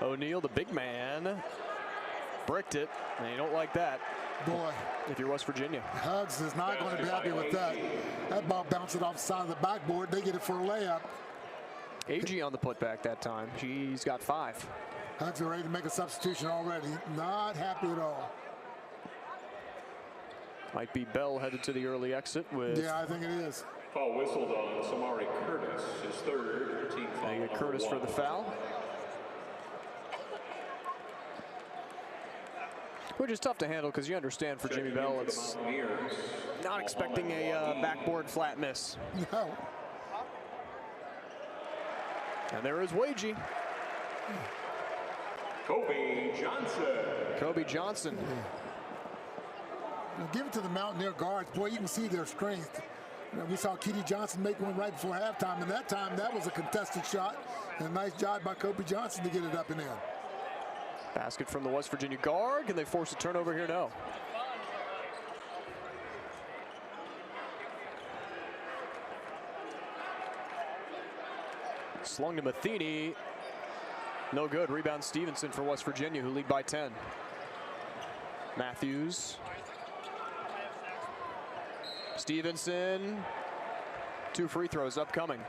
O'Neal, the big man, bricked it, and you don't like that. Boy, if you're West Virginia. Hugs is not going to be happy with that. That ball bounced it off the side of the backboard. They get it for a layup. AG on the putback that time. He's got 5. Hugs are ready to make a substitution already. Not happy at all. Might be Bell headed to the early exit with. Yeah, I think it is. Foul whistled on Samari Curtis, his 3rd team foul. They get Curtis for the foul. Which is tough to handle because you understand for Jimmy Bell, it's not expecting a backboard flat miss. No. And there is Wagey. Kobe Johnson. Kobe Johnson. Now give it to the Mountaineer guards. Boy, you can see their strength. We saw Keedy Johnson make one right before halftime, and that time that was a contested shot. And a nice job by Kobe Johnson to get it up and in. Basket from the West Virginia guard. Can they force a turnover here? No. Slung to Matheny. No good. Rebound Stevenson for West Virginia, who lead by 10. Matthews. Stevenson. 2 free throws upcoming.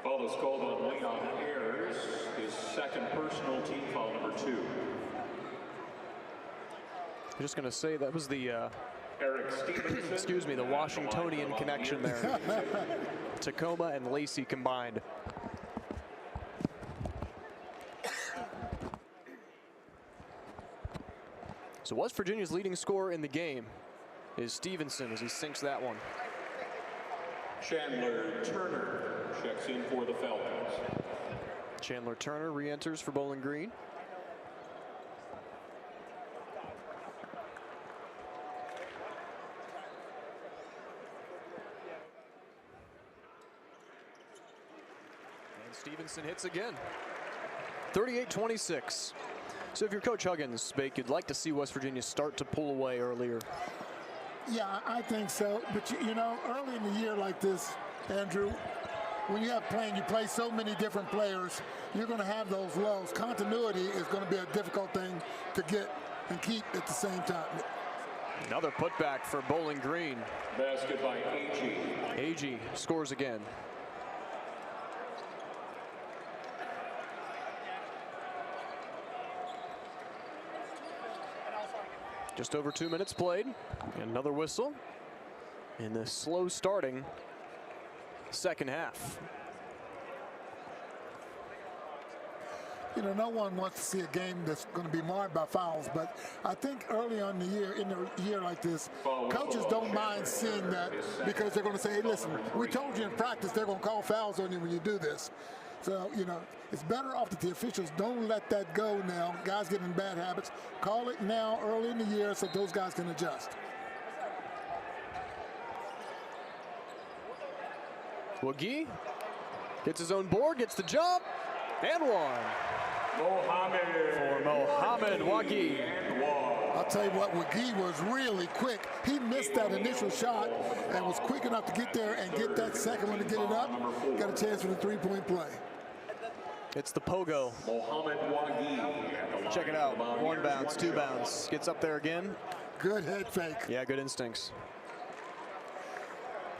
Foul is called on Leon Ayers, his 2nd personal team foul, number 2. I'm just going to say that was the Eric Stevenson. excuse me, the Washingtonian connection there. Tacoma and Lacey combined. So West Virginia's leading scorer in the game is Stevenson as he sinks that one. Chandler Turner checks in for the Falcons. Chandler Turner re-enters for Bowling Green. And Stevenson hits again. 38-26. So if you're Coach Huggins, Bake, you'd like to see West Virginia start to pull away earlier. Yeah, I think so. But, you know, early in the year like this, Andrew, when you play so many different players, you're going to have those lows. Continuity is going to be a difficult thing to get and keep at the same time. Another putback for Bowling Green. Basket by Agee. Agee scores again. Just over 2 minutes played. Another whistle in the slow starting second half. You know, no one wants to see a game that's going to be marred by fouls, but I think early on in a year like this, coaches don't mind seeing that because they're going to say, hey, listen, we told you in practice they're going to call fouls on you when you do this. So, you know, it's better off that the officials don't let that go now. Guys get in bad habits. Call it now early in the year so those guys can adjust. Wagee gets his own board, gets the jump, and one. For Mohamed Wagee. I'll tell you what, Wagee was really quick. He missed that initial shot and was quick enough to get there and get that second one to get it up. Got a chance for the three-point play. It's the pogo. Mohamed Wagee. Check it out. One bounce, two bounce. Gets up there again. Good head fake. Yeah, good instincts.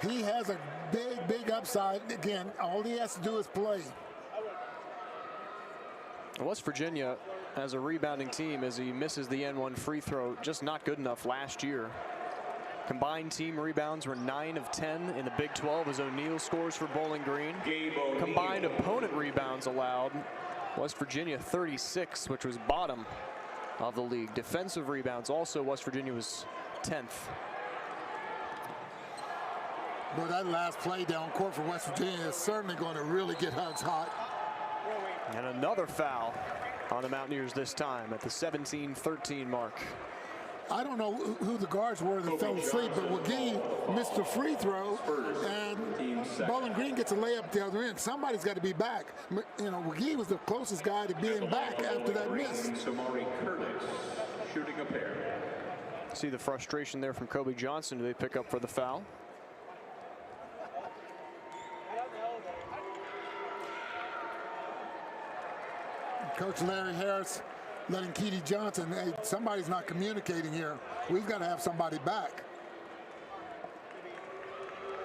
He has a big, big upside. Again, all he has to do is play. West Virginia, as a rebounding team, as he misses the N1 free throw, just not good enough last year. Combined team rebounds were 9 of 10 in the Big 12 as O'Neal scores for Bowling Green. Combined opponent rebounds allowed, West Virginia 36, which was bottom of the league. Defensive rebounds also, West Virginia was 10th. But that last play down court for West Virginia is certainly going to really get Hugs hot. And another foul on the Mountaineers this time at the 17-13 mark. I don't know who the guards were that fell asleep, but Wagee missed a free throw, and Bowling Green gets a layup at the other end. Somebody's got to be back. You know, Wagee was the closest guy to being back after that miss. Samari Curtis shooting a pair. See the frustration there from Kobe Johnson, who they pick up for the foul. Coach Larry Harris letting Keedy Johnson, hey, somebody's not communicating here. We've got to have somebody back.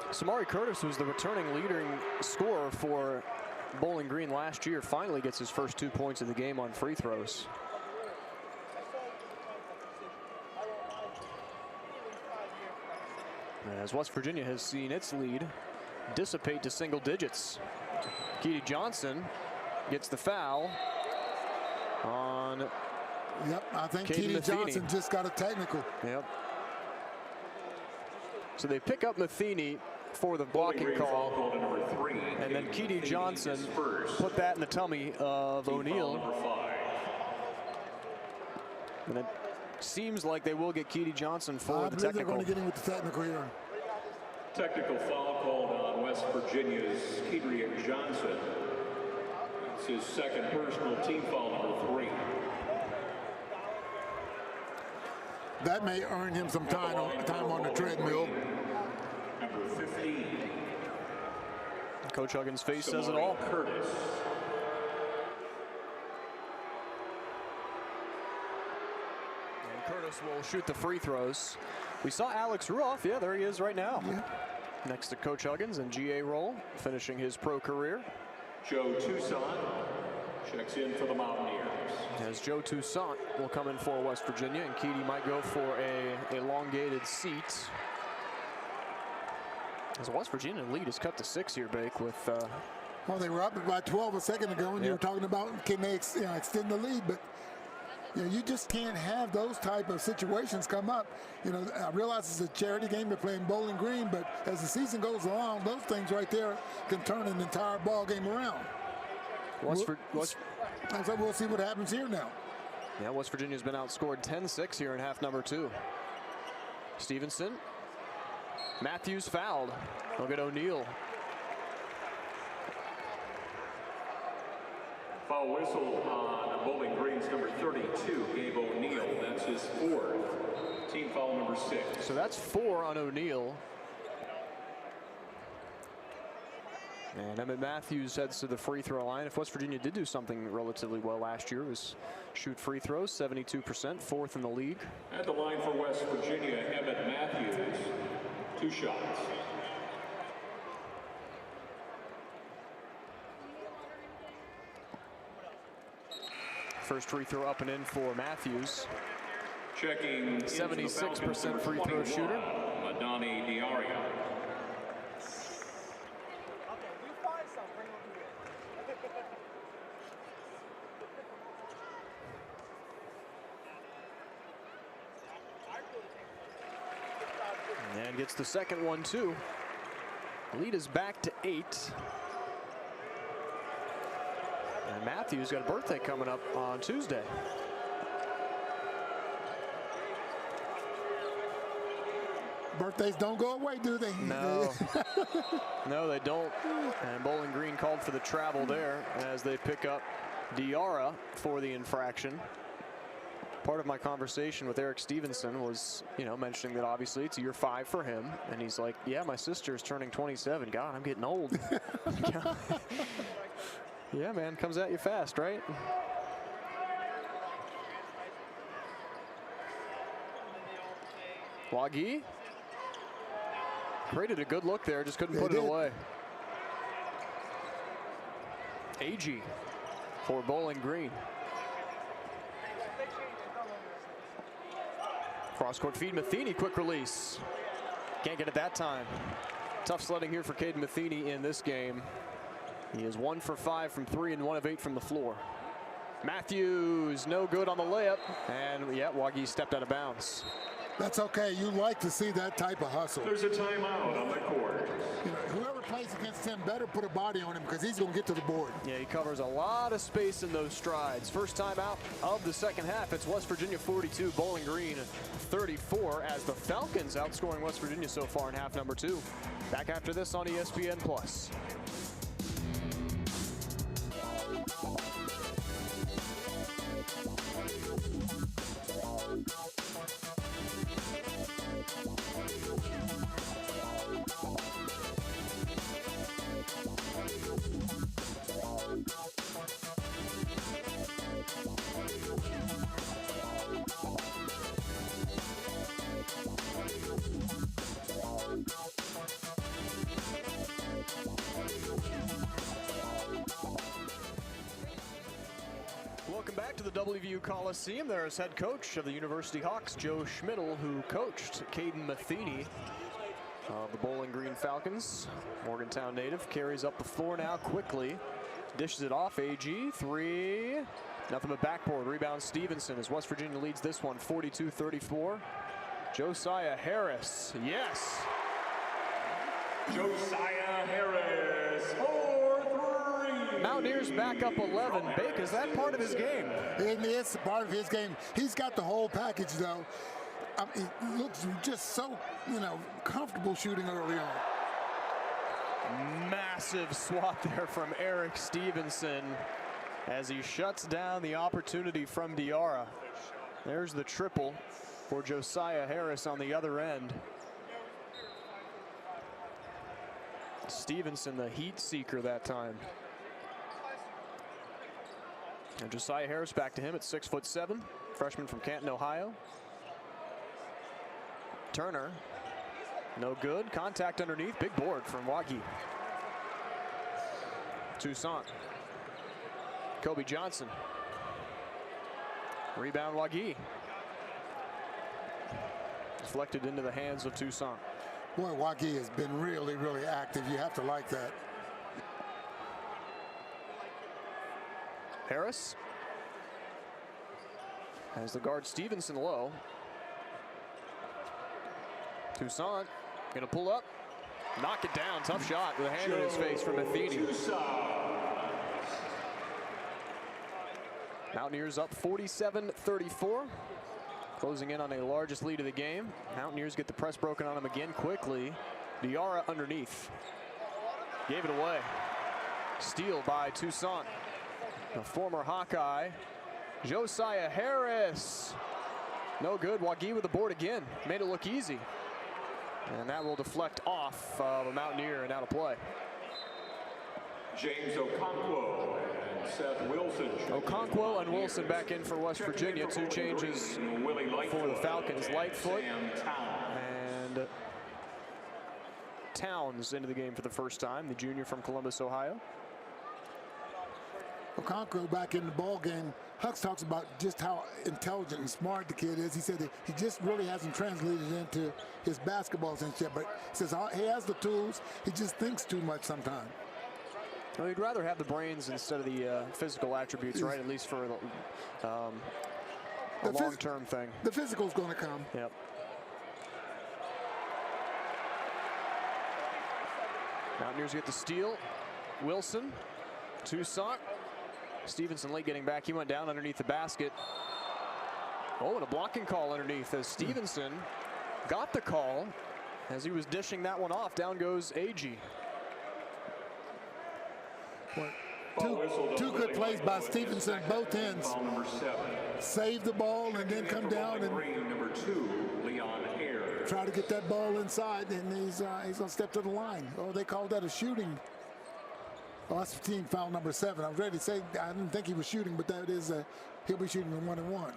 Samari Curtis was the returning leading scorer for Bowling Green last year. Finally gets his first 2 points of the game on free throws. As West Virginia has seen its lead dissipate to single digits. Keedy Johnson gets the foul on. Yep, I think Keedy Johnson just got a technical. Yep. So they pick up Matheny for the blocking call, and then Keedy Johnson put that in the tummy of O'Neal. And it seems like they will get Keedy Johnson for the technical. They're going to get him with the technical here. Technical foul called on West Virginia's Keedy Johnson. It's his second personal team foul, number 3. That may earn him some time on the treadmill. Number 15. Coach Huggins' face says it all. Curtis. And Curtis will shoot the free throws. We saw Alex Ruoff. Yeah, there he is right now. Yeah. Next to Coach Huggins in GA role, finishing his pro career. Joe Toussaint checks in for the Mountaineers. As Joe Toussaint will come in for West Virginia, and Keedy might go for a elongated seat. As West Virginia lead is cut to 6 here, Bake, with... well, they were up by 12 a second ago, and you were talking about can they extend the lead, but you just can't have those type of situations come up. I realize it's a charity game, they're playing Bowling Green, but as the season goes along, those things right there can turn an entire ball game around. We'll see what happens here now. Yeah, West Virginia's been outscored 10-6 here in half number 2. Stevenson. Matthews fouled. Look at O'Neal. Foul whistle on Bowling Green's number 32, Gabe O'Neill. That's his 4th. Team foul number 6. So that's 4 on O'Neill. And Emmett Matthews heads to the free throw line. If West Virginia did do something relatively well last year, it was shoot free throws, 72%, 4th in the league. At the line for West Virginia, Emmett Matthews, 2 shots. First free throw up and in for Matthews. Checking 76% free throw shooter. Adani Diaria. And gets the second one too. Lead is back to 8. And Matthews got a birthday coming up on Tuesday. Birthdays don't go away, do they? No. No, they don't. And Bowling Green called for the travel there as they pick up Diarra for the infraction. Part of my conversation with Eric Stevenson was, mentioning that obviously it's year 5 for him. And he's like, yeah, my sister's turning 27. God, I'm getting old. Yeah, man, comes at you fast, right? Wagi created a good look there, just couldn't put it away. AG for Bowling Green. Cross-court feed, Matheny, quick release. Can't get it that time. Tough sledding here for Caden Matheny in this game. He is 1 for 5 from 3 and 1 of 8 from the floor. Matthews, no good on the layup. And yeah, Wagi stepped out of bounds. That's okay. You like to see that type of hustle. There's a timeout on the court. Whoever plays against him better put a body on him because he's going to get to the board. Yeah, he covers a lot of space in those strides. First time out of the second half. It's West Virginia 42, Bowling Green 34 as the Falcons outscoring West Virginia so far in half number 2. Back after this on ESPN+. Welcome back to the WVU Coliseum. There is head coach of the University Hawks, Joe Schmidl, who coached Caden Matheny of the Bowling Green Falcons. Morgantown native carries up the floor now quickly. Dishes it off, AG, 3. Nothing but backboard. Rebound Stevenson as West Virginia leads this one 42-34. Josiah Harris, yes. Josiah Harris, 4-3. Mountaineers back up 11. Bake, is that part of his game? It is part of his game. He's got the whole package, though. He looks just so, comfortable shooting early on. Massive swat there from Eric Stevenson as he shuts down the opportunity from Diarra. There's the triple for Josiah Harris on the other end. Stevenson, the heat seeker that time. And Josiah Harris back to him at 6'7", freshman from Canton, Ohio. Turner, no good. Contact underneath, big board from Wagi. Toussaint. Kobe Johnson. Rebound Wagi. Deflected into the hands of Toussaint. Boy, Wagi has been really, really active. You have to like that. Harris has the guard Stevenson low. Toussaint gonna pull up, knock it down. Tough shot with a hand in his face from Matheny. Mountaineers up 47-34. Closing in on a largest lead of the game. Mountaineers get the press broken on them again quickly. Diarra underneath. Gave it away. Steal by Toussaint. the former Hawkeye, Josiah Harris. No good. Wagee with the board again. Made it look easy. And that will deflect off of a Mountaineer and out of play. James Okonkwo and Seth Wilson. Okonkwo and Wilson back in for West Virginia. Two changes for the Falcons. Lightfoot and Towns into the game for the first time, the junior from Columbus, Ohio. Okonkwo back in the ball game. Hux talks about just how intelligent and smart the kid is. He said that he just really hasn't translated into his basketball sense yet, but he says he has the tools. He just thinks too much sometimes. Well, you'd rather have the brains instead of the physical attributes, right? At least for a long-term thing. The physical's going to come. Yep. Mountaineers get the steal. Wilson, Toussaint. Stevenson late getting back. He went down underneath the basket. Oh, and a blocking call underneath as Stevenson got the call as he was dishing that one off. Down goes Agee. Two good plays by Stevenson, both ends. Save the ball and then come down and try to get that ball inside, and he's going to step to the line. Oh, they called that a shooting. Oh, that's team foul number 7. I was ready to say I didn't think he was shooting, but that is he'll be shooting a 1-and-1.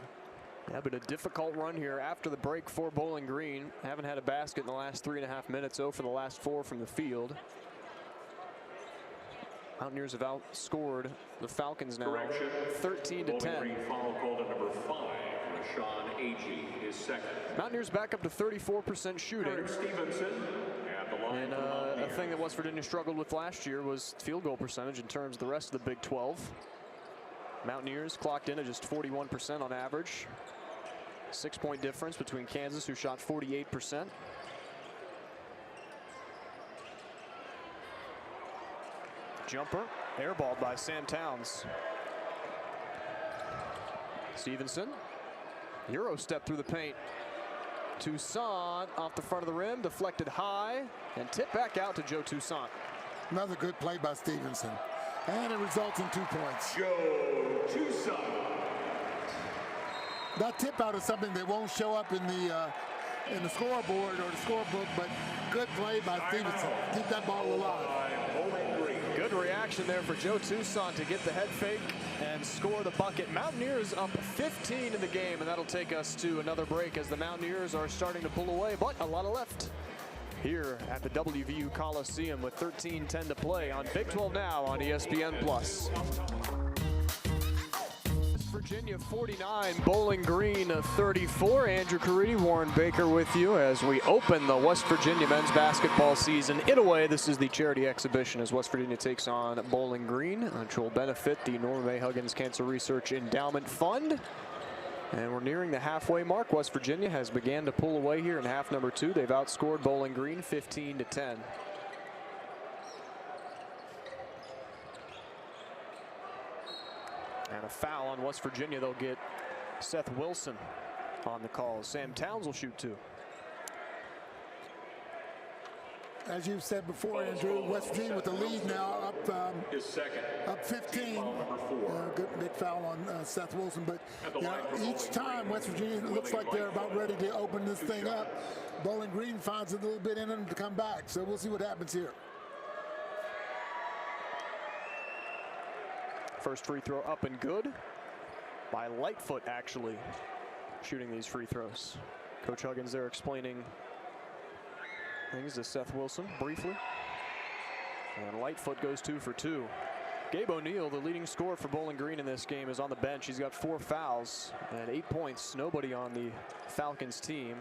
Yeah, but a difficult run here after the break for Bowling Green. Haven't had a basket in the last 3.5 minutes. 0 for the last 4 from the field. Mountaineers have outscored the Falcons now 13-10. Foul called at number 5. Rashawn Agee is second. Mountaineers back up to 34% shooting. Stevenson at the line. And a thing that West Virginia struggled with last year was field goal percentage in terms of the rest of the Big 12. Mountaineers clocked in at just 41% on average. 6-point difference between Kansas, who shot 48%. Jumper, airballed by Sam Towns. Stevenson, Euro step through the paint. Toussaint off the front of the rim, deflected high, and tipped back out to Joe Toussaint. Another good play by Stevenson. And it results in 2 points. Joe Toussaint. That tip out is something that won't show up in the scoreboard or the scorebook, but good play by Stevenson. Keep that ball alive. Good reaction there for Joe Toussaint to get the head fake and score the bucket. Mountaineers up 15 in the game, and that'll take us to another break as the Mountaineers are starting to pull away, but a lot of left here at the WVU Coliseum with 13:10 to play on Big 12 Now on ESPN+. Virginia 49, Bowling Green 34. Andrew Caridi, Warren Baker with you as we open the West Virginia men's basketball season. In a way, this is the charity exhibition as West Virginia takes on Bowling Green, which will benefit the Norma May Huggins Cancer Research Endowment Fund. And we're nearing the halfway mark. West Virginia has began to pull away here in half number 2. They've outscored Bowling Green 15-10. And a foul on West Virginia. They'll get Seth Wilson on the call. Sam Towns will shoot 2. As you said before, Andrew, West Virginia with the lead now, His second. up 15. Good big foul on Seth Wilson, but each time West Virginia looks like they're about ready to open this thing up, Bowling Green finds a little bit in them to come back. So we'll see what happens here. First free throw up and good by Lightfoot, actually shooting these free throws. Coach Huggins there explaining things to Seth Wilson briefly. And Lightfoot goes 2 for 2. Gabe O'Neill, the leading scorer for Bowling Green in this game, is on the bench. He's got 4 fouls and 8 points. Nobody on the Falcons team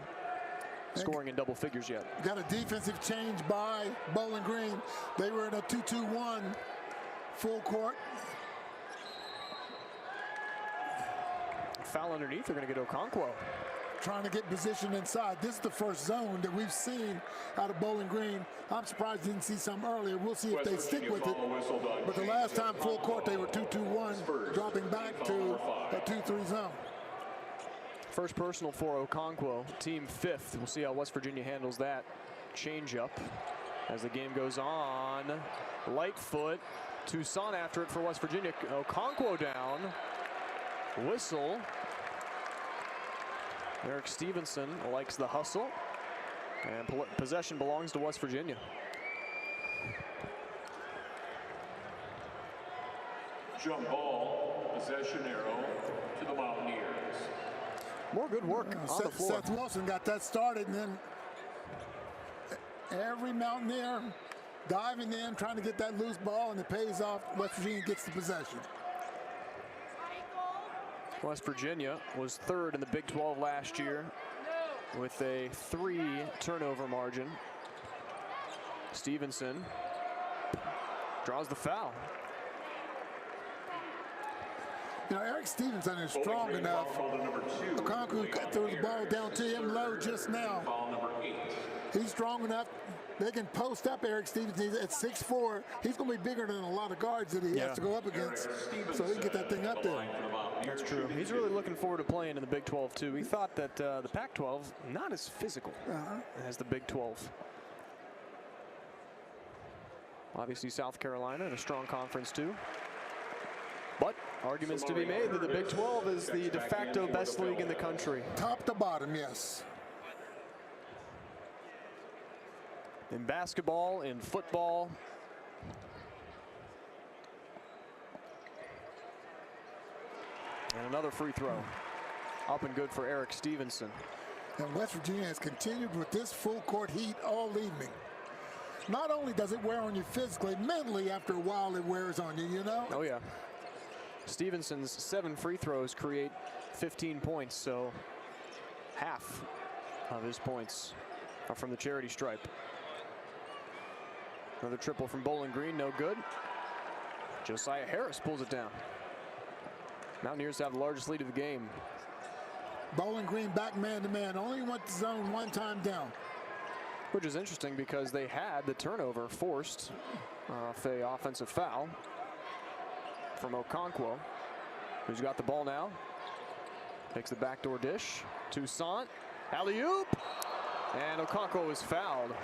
scoring in double figures yet. Got a defensive change by Bowling Green. They were in a 2-2-1 full court. Foul underneath. They're going to get Okonkwo. Trying to get position inside. This is the first zone that we've seen out of Bowling Green. I'm surprised didn't see some earlier. We'll see if they stick with it. But the last time full court, they were 2-2-1, dropping back to a 2-3 zone. First personal for Okonkwo, team 5th. We'll see how West Virginia handles that change up. As the game goes on, Lightfoot, Toussaint after it for West Virginia. Okonkwo down, whistle. Eric Stevenson likes the hustle, and possession belongs to West Virginia. Jump ball, possession arrow to the Mountaineers. More good work on the floor. Seth Wilson got that started, and then every Mountaineer diving in, trying to get that loose ball, and it pays off. West Virginia gets the possession. West Virginia was third in the Big 12 last year with a 3 turnover margin. Stevenson draws the foul. You know, Eric Stevenson is strong enough. Okonkwo threw the ball down to him low just now. He's strong enough. They can post up Eric Stevenson. He's at 6'4". He's going to be bigger than a lot of guards that he has to go up against. So he can get that thing up there. That's true. He's really looking forward to playing in the Big 12 too. He thought that the Pac-12 not as physical as the Big 12. Obviously South Carolina in a strong conference too. But arguments to be made that the Big 12 is the de facto best league in the country. Top to bottom, yes. In basketball, in football. And another free throw. Up and good for Eric Stevenson. And West Virginia has continued with this full court heat all evening. Not only does it wear on you physically, mentally after a while it wears on you, you know? Oh yeah. Stevenson's 7 free throws create 15 points, so half of his points are from the charity stripe. Another triple from Bowling Green, no good. Josiah Harris pulls it down. Mountaineers have the largest lead of the game. Bowling Green back man-to-man, only went to zone one time down. Which is interesting because they had the turnover forced off a offensive foul from Okonkwo, who's got the ball now. Takes the backdoor dish. Toussaint, alley-oop, and Okonkwo is fouled.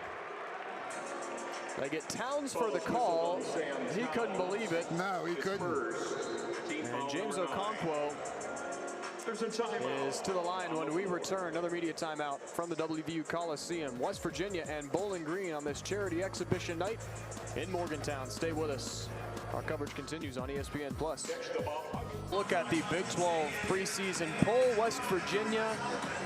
They get Towns for the call. He couldn't believe it. No, he couldn't. And James Okonkwo is to the line when we return. Another media timeout from the WVU Coliseum. West Virginia and Bowling Green on this charity exhibition night in Morgantown. Stay with us. Our coverage continues on ESPN+. Look at the Big 12 preseason poll. West Virginia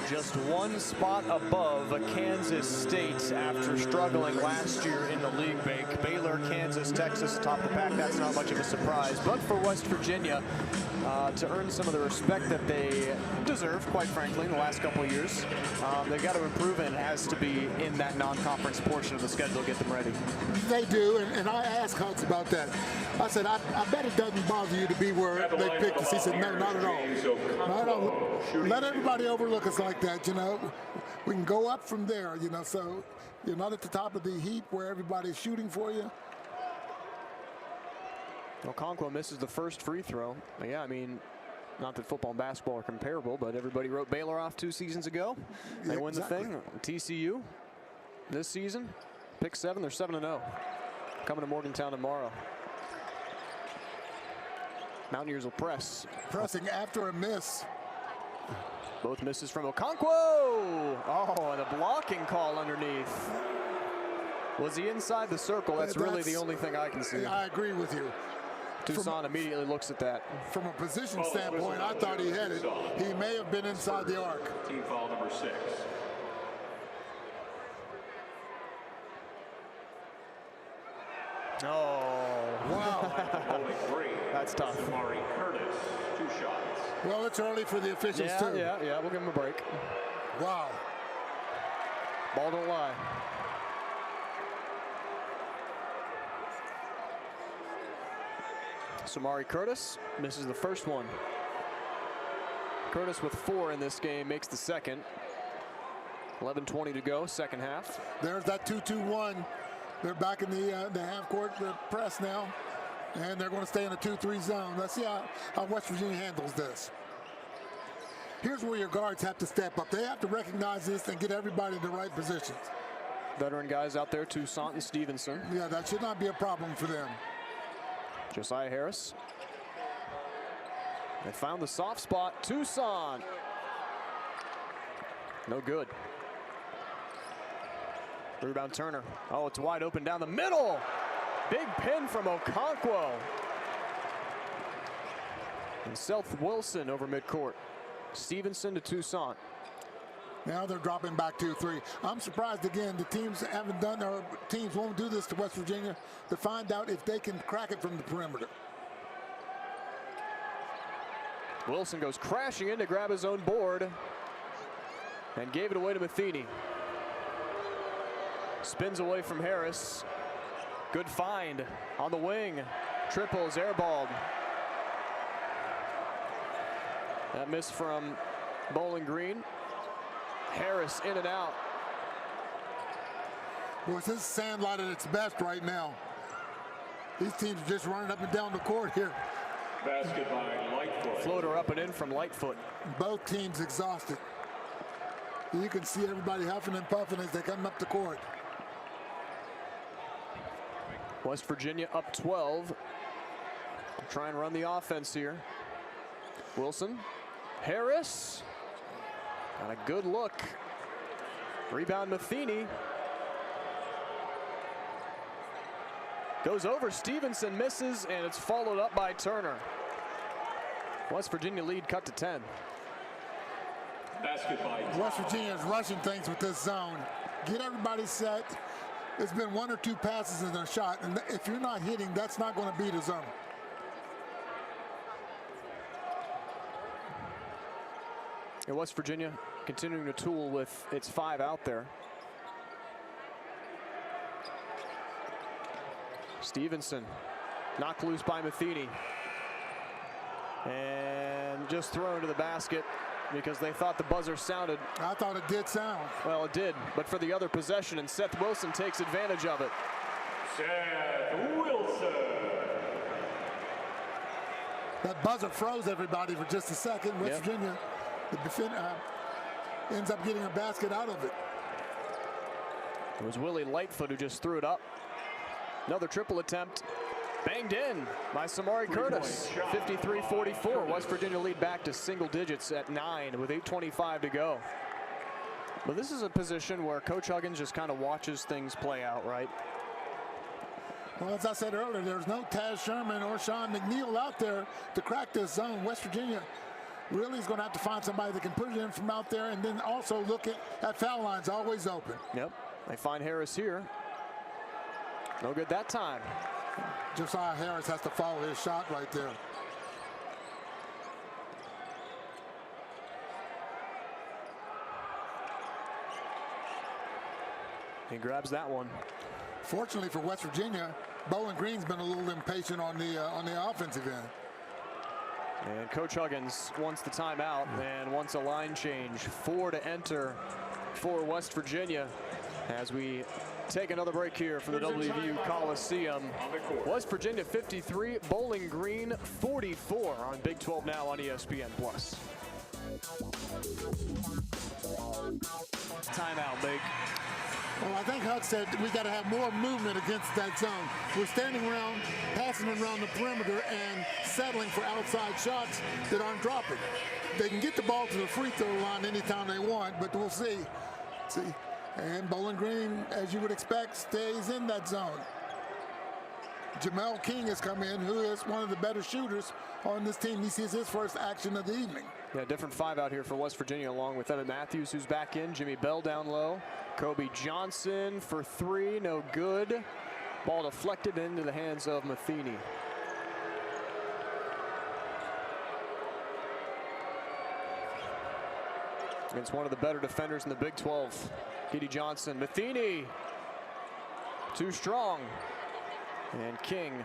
just 1 spot above Kansas State after struggling last year in the league. Baylor, Kansas, Texas top the pack. That's not much of a surprise. But for West Virginia to earn some of the respect that they deserve, quite frankly, in the last couple of years, they've got to improve, and it has to be in that non-conference portion of the schedule to get them ready. They do, and I asked Hugs about that. I said, I bet it doesn't bother you to be where they picked us. He said, no, not at all. Not at all. Let everybody overlook us like that, you know. We can go up from there, you know, so you're not at the top of the heap where everybody's shooting for you. Okonkwo misses the first free throw. Yeah, I mean, not that football and basketball are comparable, but everybody wrote Baylor off 2 seasons ago. They win the thing. TCU this season, pick 7, they're 7-0. Coming to Morgantown tomorrow. Mountaineers will press. Pressing after a miss. Both misses from Okonkwo. Oh, and a blocking call underneath. Was he inside the circle? That's really the only thing I can see. I agree with you. Toussaint immediately looks at that. From a position standpoint, I thought he had it. He may have been inside the arc. Team foul number 6. Oh, wow. That's tough. Amari Curtis, 2 shots. Well, it's early for the officials, too. Yeah, we'll give him a break. Wow. Ball don't lie. Samari Curtis misses the first one. Curtis with 4 in this game makes the second. 11:20 to go, second half. There's that 2-2-1. They're back in the half-court press now, and they're going to stay in a 2-3 zone. Let's see how West Virginia handles this. Here's where your guards have to step up. They have to recognize this and get everybody in the right positions. veteran guys out there, Toussaint and Stevenson. Yeah, that should not be a problem for them. Josiah Harris. They found the soft spot. Toussaint. No good. Rebound Turner. Oh, it's wide open down the middle. Big pin from Okonkwo. And Seth Wilson over midcourt. Stevenson to Toussaint. Now they're dropping back 2-3. I'm surprised again the teams haven't done, or teams won't do this to West Virginia to find out if they can crack it from the perimeter. Wilson goes crashing in to grab his own board and gave it away to Matheny. Spins away from Harris. Good find on the wing. Triples airballed. That miss from Bowling Green. Harris in and out. Well, this is Sandlot at its best right now. These teams are just running up and down the court here. Basket by Lightfoot. Floater up and in from Lightfoot. Both teams exhausted. You can see everybody huffing and puffing as they come up the court. West Virginia up 12. Try and run the offense here. Wilson. Harris. Got a good look. Rebound Matheny. Goes over Stevenson, misses, and it's followed up by Turner. West Virginia lead cut to 10. Basket by West Virginia is rushing things with this zone. Get everybody set. It's been one or two passes in their shot, and if you're not hitting, that's not going to beat a zone. And West Virginia continuing to tool with its 5 out there. Stevenson knocked loose by Matheny. And just thrown into the basket because they thought the buzzer sounded. I thought it did sound. Well, it did, but for the other possession, and Seth Wilson takes advantage of it. Seth Wilson. That buzzer froze everybody for just a second. West Virginia, the defender, ends up getting a basket out of it. It was Willie Lightfoot who just threw it up. Another triple attempt. Banged in by Samari Curtis. 53-44. West Virginia lead back to single digits at 9 with 8:25 to go. But this is a position where Coach Huggins just kind of watches things play out, right? Well, as I said earlier, there's no Taz Sherman or Sean McNeil out there to crack this zone. West Virginia really is going to have to find somebody that can put it in from out there, and then also look at foul lines always open. Yep, they find Harris here. No good that time. Josiah Harris has to follow his shot right there. He grabs that one. Fortunately for West Virginia, Bowling Green's been a little impatient on the offensive end. And Coach Huggins wants the timeout and wants a line change. 4 to enter for West Virginia as we take another break here from the WVU Coliseum. West Virginia 53, Bowling Green 44 on Big 12 Now on ESPN+. Timeout, Big. Well, I think Huck said we got to have more movement against that zone. We're standing around, passing around the perimeter, and settling for outside shots that aren't dropping. They can get the ball to the free throw line anytime they want, but we'll see. And Bowling Green, as you would expect, stays in that zone. Jamel King has come in, who is one of the better shooters on this team. He sees his first action of the evening. Yeah, different 5 out here for West Virginia, along with Evan Matthews, who's back in. Jimmy Bell down low. Kobe Johnson for 3, no good. Ball deflected into the hands of Matheny. Against one of the better defenders in the Big 12, Keedy Johnson. Matheny, too strong. And King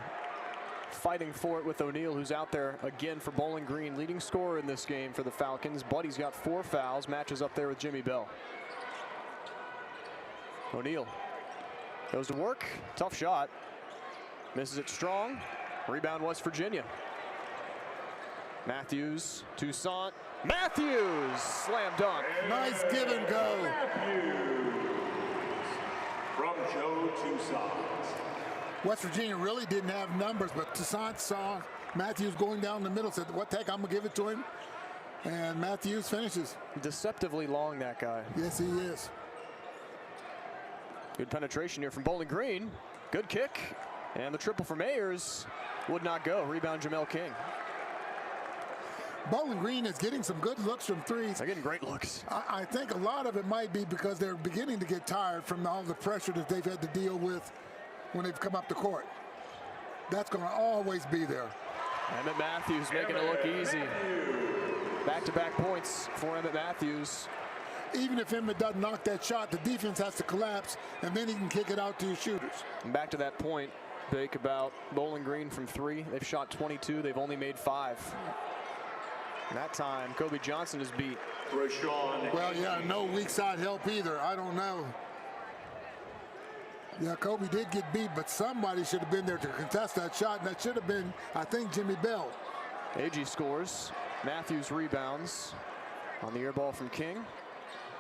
fighting for it with O'Neal, who's out there again for Bowling Green, leading scorer in this game for the Falcons. Buddy's got 4 fouls, matches up there with Jimmy Bell. O'Neal goes to work, tough shot, misses it strong. Rebound West Virginia. Matthews, Toussaint, Matthews, slam dunk. Nice give and go. Joe Toussaint. West Virginia really didn't have numbers, but Toussaint saw Matthews going down the middle, said, what the heck, I'm going to give it to him. And Matthews finishes. Deceptively long, that guy. Yes, he is. Good penetration here from Bowling Green. Good kick. And the triple from Ayers would not go. Rebound, Jamel King. Bowling Green is getting some good looks from threes. They're getting great looks. I think a lot of it might be because they're beginning to get tired from all the pressure that they've had to deal with when they've come up the court. That's going to always be there. Emmett Matthews making it look easy. Back-to-back points for Emmett Matthews. Even if Emmett doesn't knock that shot, the defense has to collapse, and then he can kick it out to his shooters. And back to that point, Bake, about Bowling Green from 3. They've shot 22. They've only made 5. And that time, Kobe Johnson is beat. Well, yeah, no weak side help either. I don't know. Yeah, Kobe did get beat, but somebody should have been there to contest that shot, and that should have been, I think, Jimmy Bell. AG scores. Matthews rebounds on the air ball from King.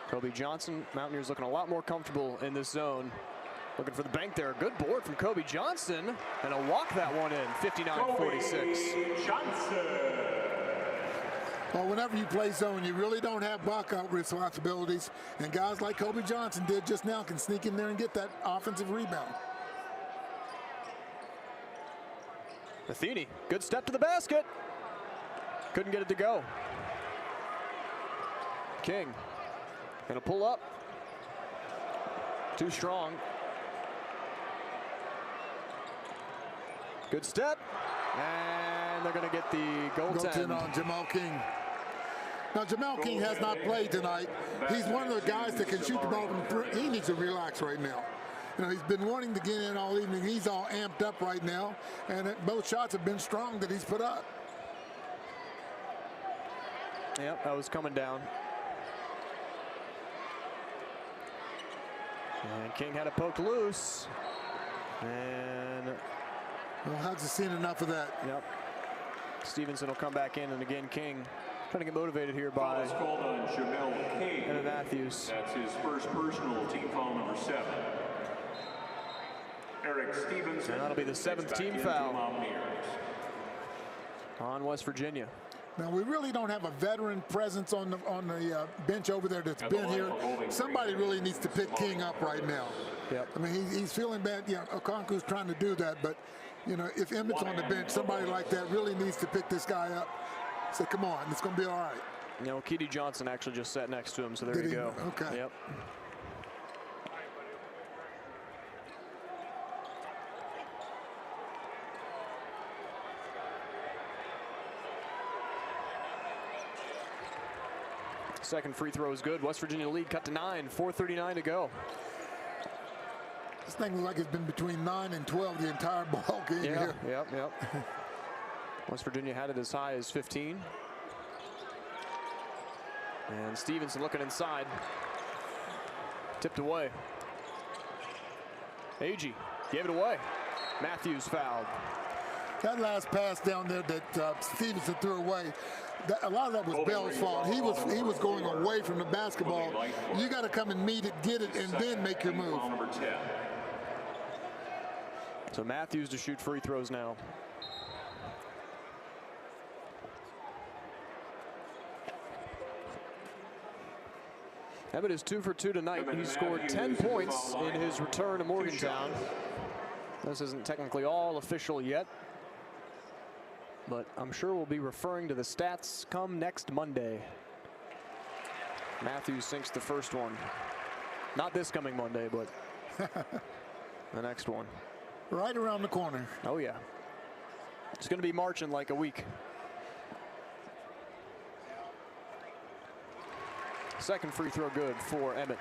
Kobe Johnson, Mountaineers looking a lot more comfortable in this zone. Looking for the bank there. Good board from Kobe Johnson, and a walk that one in, 59-46. Johnson. Well, whenever you play zone, you really don't have blockout responsibilities, and guys like Kobe Johnson did just now can sneak in there and get that offensive rebound. Matheny, good step to the basket. Couldn't get it to go. King, gonna pull up. Too strong. Good step, and they're gonna get the goaltend on Jamal King. Now, Jamal King has not played tonight. He's one of the guys that can shoot the ball from 3. He needs to relax right now. You know, he's been wanting to get in all evening. He's all amped up right now, and both shots have been strong that he's put up. Yep, that was coming down. And King had it poked loose. And well, hasn't seen enough of that. Yep. Stevenson will come back in, and again, King trying to get motivated here by Emmett Matthews. That's his first personal, team foul number 7. Eric Stevenson. And that'll be the 7th team foul on West Virginia. Now, we really don't have a veteran presence on the bench over there that's been here. Somebody really needs to pick King up right now. Yep. I mean, he's feeling bad. Yeah, Okonkwo's trying to do that, but you know, if Emmett's on the bench, somebody like that really needs to pick this guy up. Say, come on, it's going to be all right. You know, Keedy Johnson actually just sat next to him, so there you go. Okay. Yep. Second free throw is good. West Virginia lead cut to 9, 4:39 to go. This thing looks like it's been between 9 and 12 the entire ball game here. Yep. West Virginia had it as high as 15. And Stevenson looking inside. Tipped away. Agee gave it away. Matthews fouled. That last pass down there that Stevenson threw away, a lot of that was Bell's fault. He was going away from the basketball. You got to come and meet it, get it, and then make your move. So Matthews to shoot free throws now. Emmett is 2 for 2 tonight. He scored 10 points in his return to Morgantown. This isn't technically all official yet, but I'm sure we'll be referring to the stats come next Monday. Matthews sinks the first one. Not this coming Monday, but the next one. Right around the corner. Oh, yeah. It's going to be March in like a week. Second free throw good for Emmett.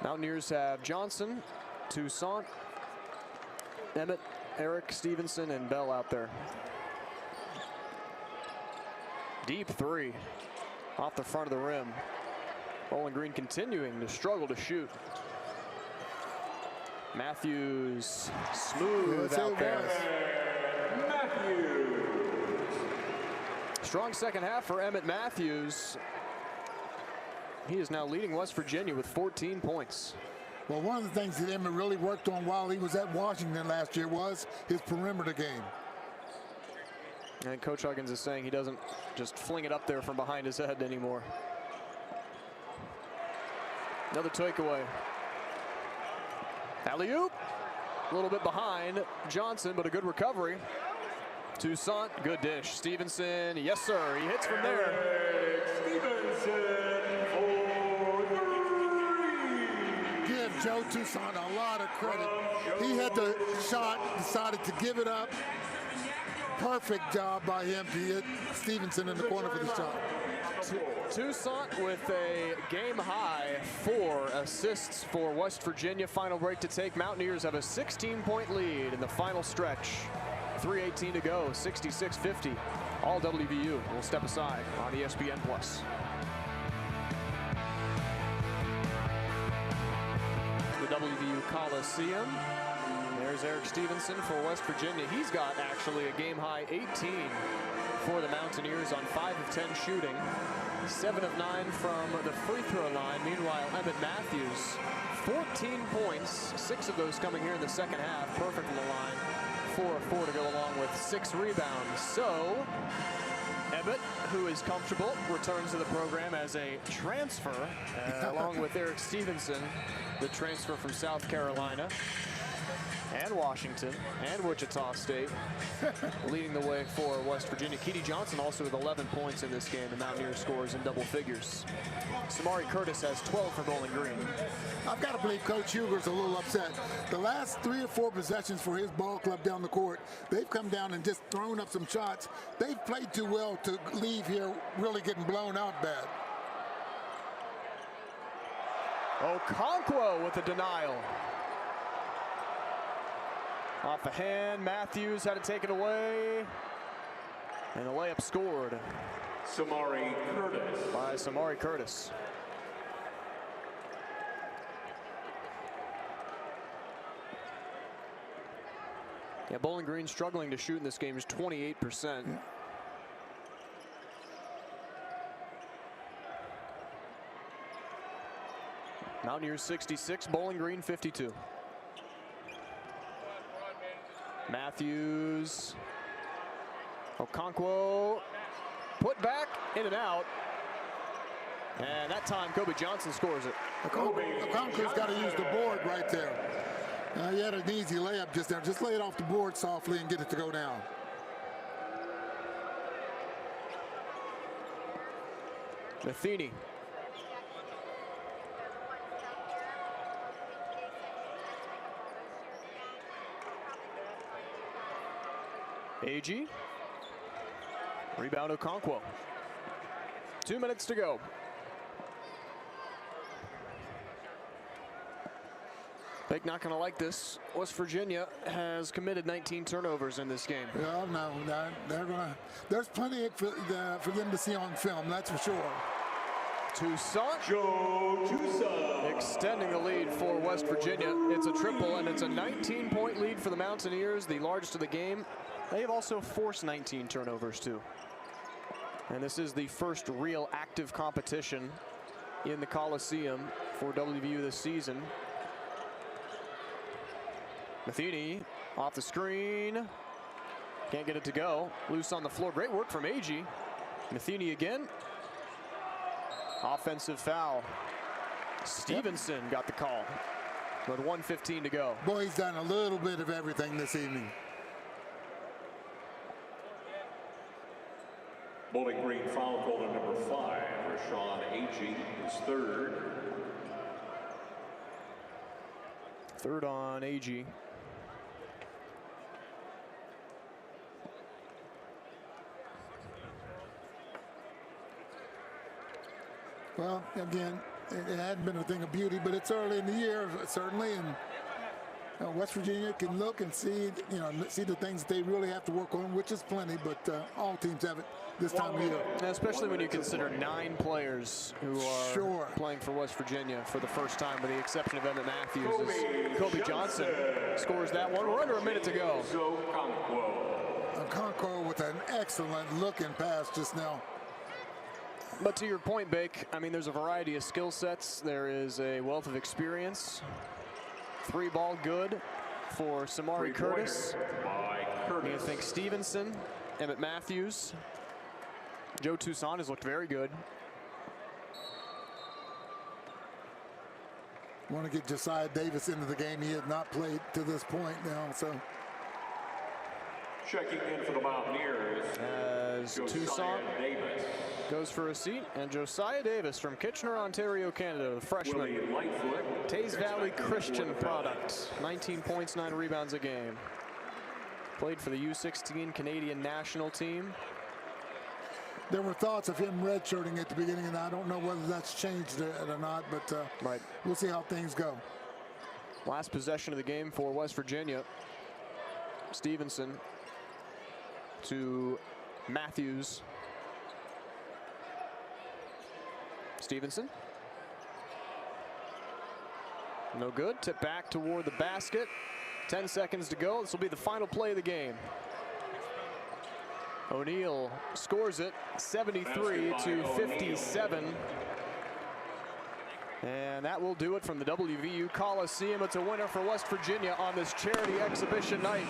Mountaineers have Johnson, Toussaint, Emmett, Eric, Stevenson, and Bell out there. Deep 3 off the front of the rim. Bowling Green continuing to struggle to shoot. Matthews smooth out there. Matthews. Strong second half for Emmett Matthews. He is now leading West Virginia with 14 points. Well, one of the things that Emmett really worked on while he was at Washington last year was his perimeter game. And Coach Huggins is saying he doesn't just fling it up there from behind his head anymore. Another takeaway. Alley-oop. A little bit behind Johnson, but a good recovery. Toussaint, good dish. Stevenson, yes sir, he hits from there. Stevenson for three. Give Joe Toussaint a lot of credit. He had the shot, decided to give it up. Perfect job by him to hit Stevenson in the corner for the shot. Toussaint with a game-high 4 assists for West Virginia. Final break to take. Mountaineers have a 16-point lead in the final stretch. 3:18 to go, 66-50. All WVU will step aside on ESPN+. The WVU Coliseum. There's Eric Stevenson for West Virginia. He's got actually a game-high 18 for the Mountaineers on 5 of 10 shooting. 7 of 9 from the free throw line. Meanwhile, Emmett Matthews, 14 points, 6 of those coming here in the second half. Perfect from the line. 4 of 4 to go along with 6 rebounds. So, Emmett, who is comfortable, returns to the program as a transfer, along with Eric Stevenson, the transfer from South Carolina, and Washington, and Wichita State, leading the way for West Virginia. Keedy Johnson also with 11 points in this game. The Mountaineers scores in double figures. Samari Curtis has 12 for Bowling Green. I've got to believe Coach Huger's a little upset. The last 3 or 4 possessions for his ball club down the court, they've come down and just thrown up some shots. They've played too well to leave here really getting blown out bad. Okonkwo with a denial. Off the hand, Matthews had to take it away. And the layup scored. Samari Curtis. By Samari Curtis. Yeah, Bowling Green struggling to shoot in this game is 28%. Yeah. Mountaineers 66, Bowling Green 52. Matthews, Okonkwo, put back, in and out. And that time, Kobe Johnson scores it. Okonkwo's got to use the board right there. He had an easy layup just there. Just lay it off the board softly and get it to go down. Matheny. AG. Rebound Okonkwo. 2 minutes to go. They're not going to like this. West Virginia has committed 19 turnovers in this game. Yeah, no, they're gonna. There's plenty for them to see on film. That's for sure. Toussaint. Joe Toussaint. Extending the lead for West Virginia. It's a triple, and it's a 19-point lead for the Mountaineers, the largest of the game. They have also forced 19 turnovers too. And this is the first real active competition in the Coliseum for WVU this season. Matheny off the screen. Can't get it to go. Loose on the floor. Great work from AG. Matheny again. Offensive foul. Stevenson got the call. With 1:15 to go. Boy, he's done a little bit of everything this evening. Bowling Green foul called on number 5, Rashawn Agee, his third. Third on AG. Well, again, it hadn't been a thing of beauty, but it's early in the year, certainly, and West Virginia can look and see, see the things that they really have to work on, which is plenty, but all teams have it this time of year. Especially when you consider 9 players who are playing for West Virginia for the first time, with the exception of Emmett Matthews. Kobe Johnson scores that one. We're under a minute to go. Okonkwo with an excellent looking pass just now. But to your point, Bake, I mean, there's a variety of skill sets. There is a wealth of experience. 3-ball good for Samari Curtis. You think Stevenson, Emmett Matthews, Joe Toussaint has looked very good. Want to get Josiah Davis into the game. He has not played to this point now, so. Checking in for the Mountaineers As Toussaint goes for a seat, and Josiah Davis from Kitchener, Ontario, Canada, the freshman. Taze Valley Christian product, 19 points, 9 rebounds a game. Played for the U16 Canadian national team. There were thoughts of him redshirting at the beginning, and I don't know whether that's changed or not, but Right. We'll see how things go. Last possession of the game for West Virginia. Stevenson to Matthews. Stevenson. No good. Tip back toward the basket. 10 seconds to go. This will be the final play of the game. O'Neal scores it 73-57. And that will do it from the WVU Coliseum. It's a winner for West Virginia on this charity exhibition night.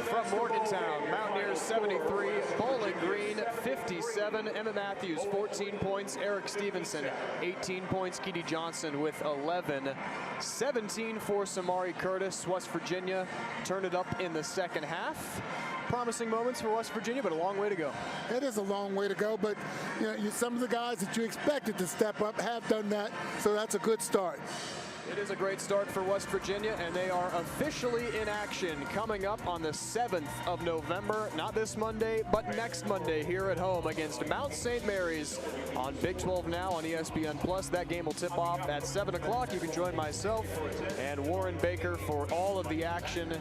From Morgantown, Mountaineers 73, Bowling Green 57, Emma Matthews 14 points, Eric Stevenson 18 points, Keedy Johnson with 11, 17 for Samari Curtis. West Virginia turned it up in the second half. Promising moments for West Virginia, but a long way to go. It is a long way to go, but you know, some of the guys that you expected to step up have done that, so that's a good start. It is a great start for West Virginia, and they are officially in action coming up on the 7th of November. Not this Monday, but next Monday here at home against Mount St. Mary's on Big 12 Now on ESPN+. That game will tip off at 7 o'clock. You can join myself and Warren Baker for all of the action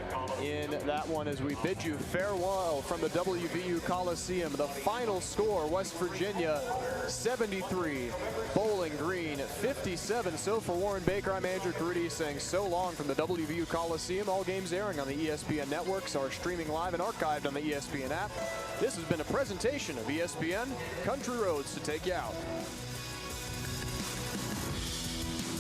in that one as we bid you farewell from the WVU Coliseum. The final score, West Virginia 73, Bowling Green 57. So for Warren Baker, I'm Andrew Carudi saying so long from the WVU Coliseum. All games airing on the ESPN networks are streaming live and archived on the ESPN app. This has been a presentation of ESPN Country Roads to take you out.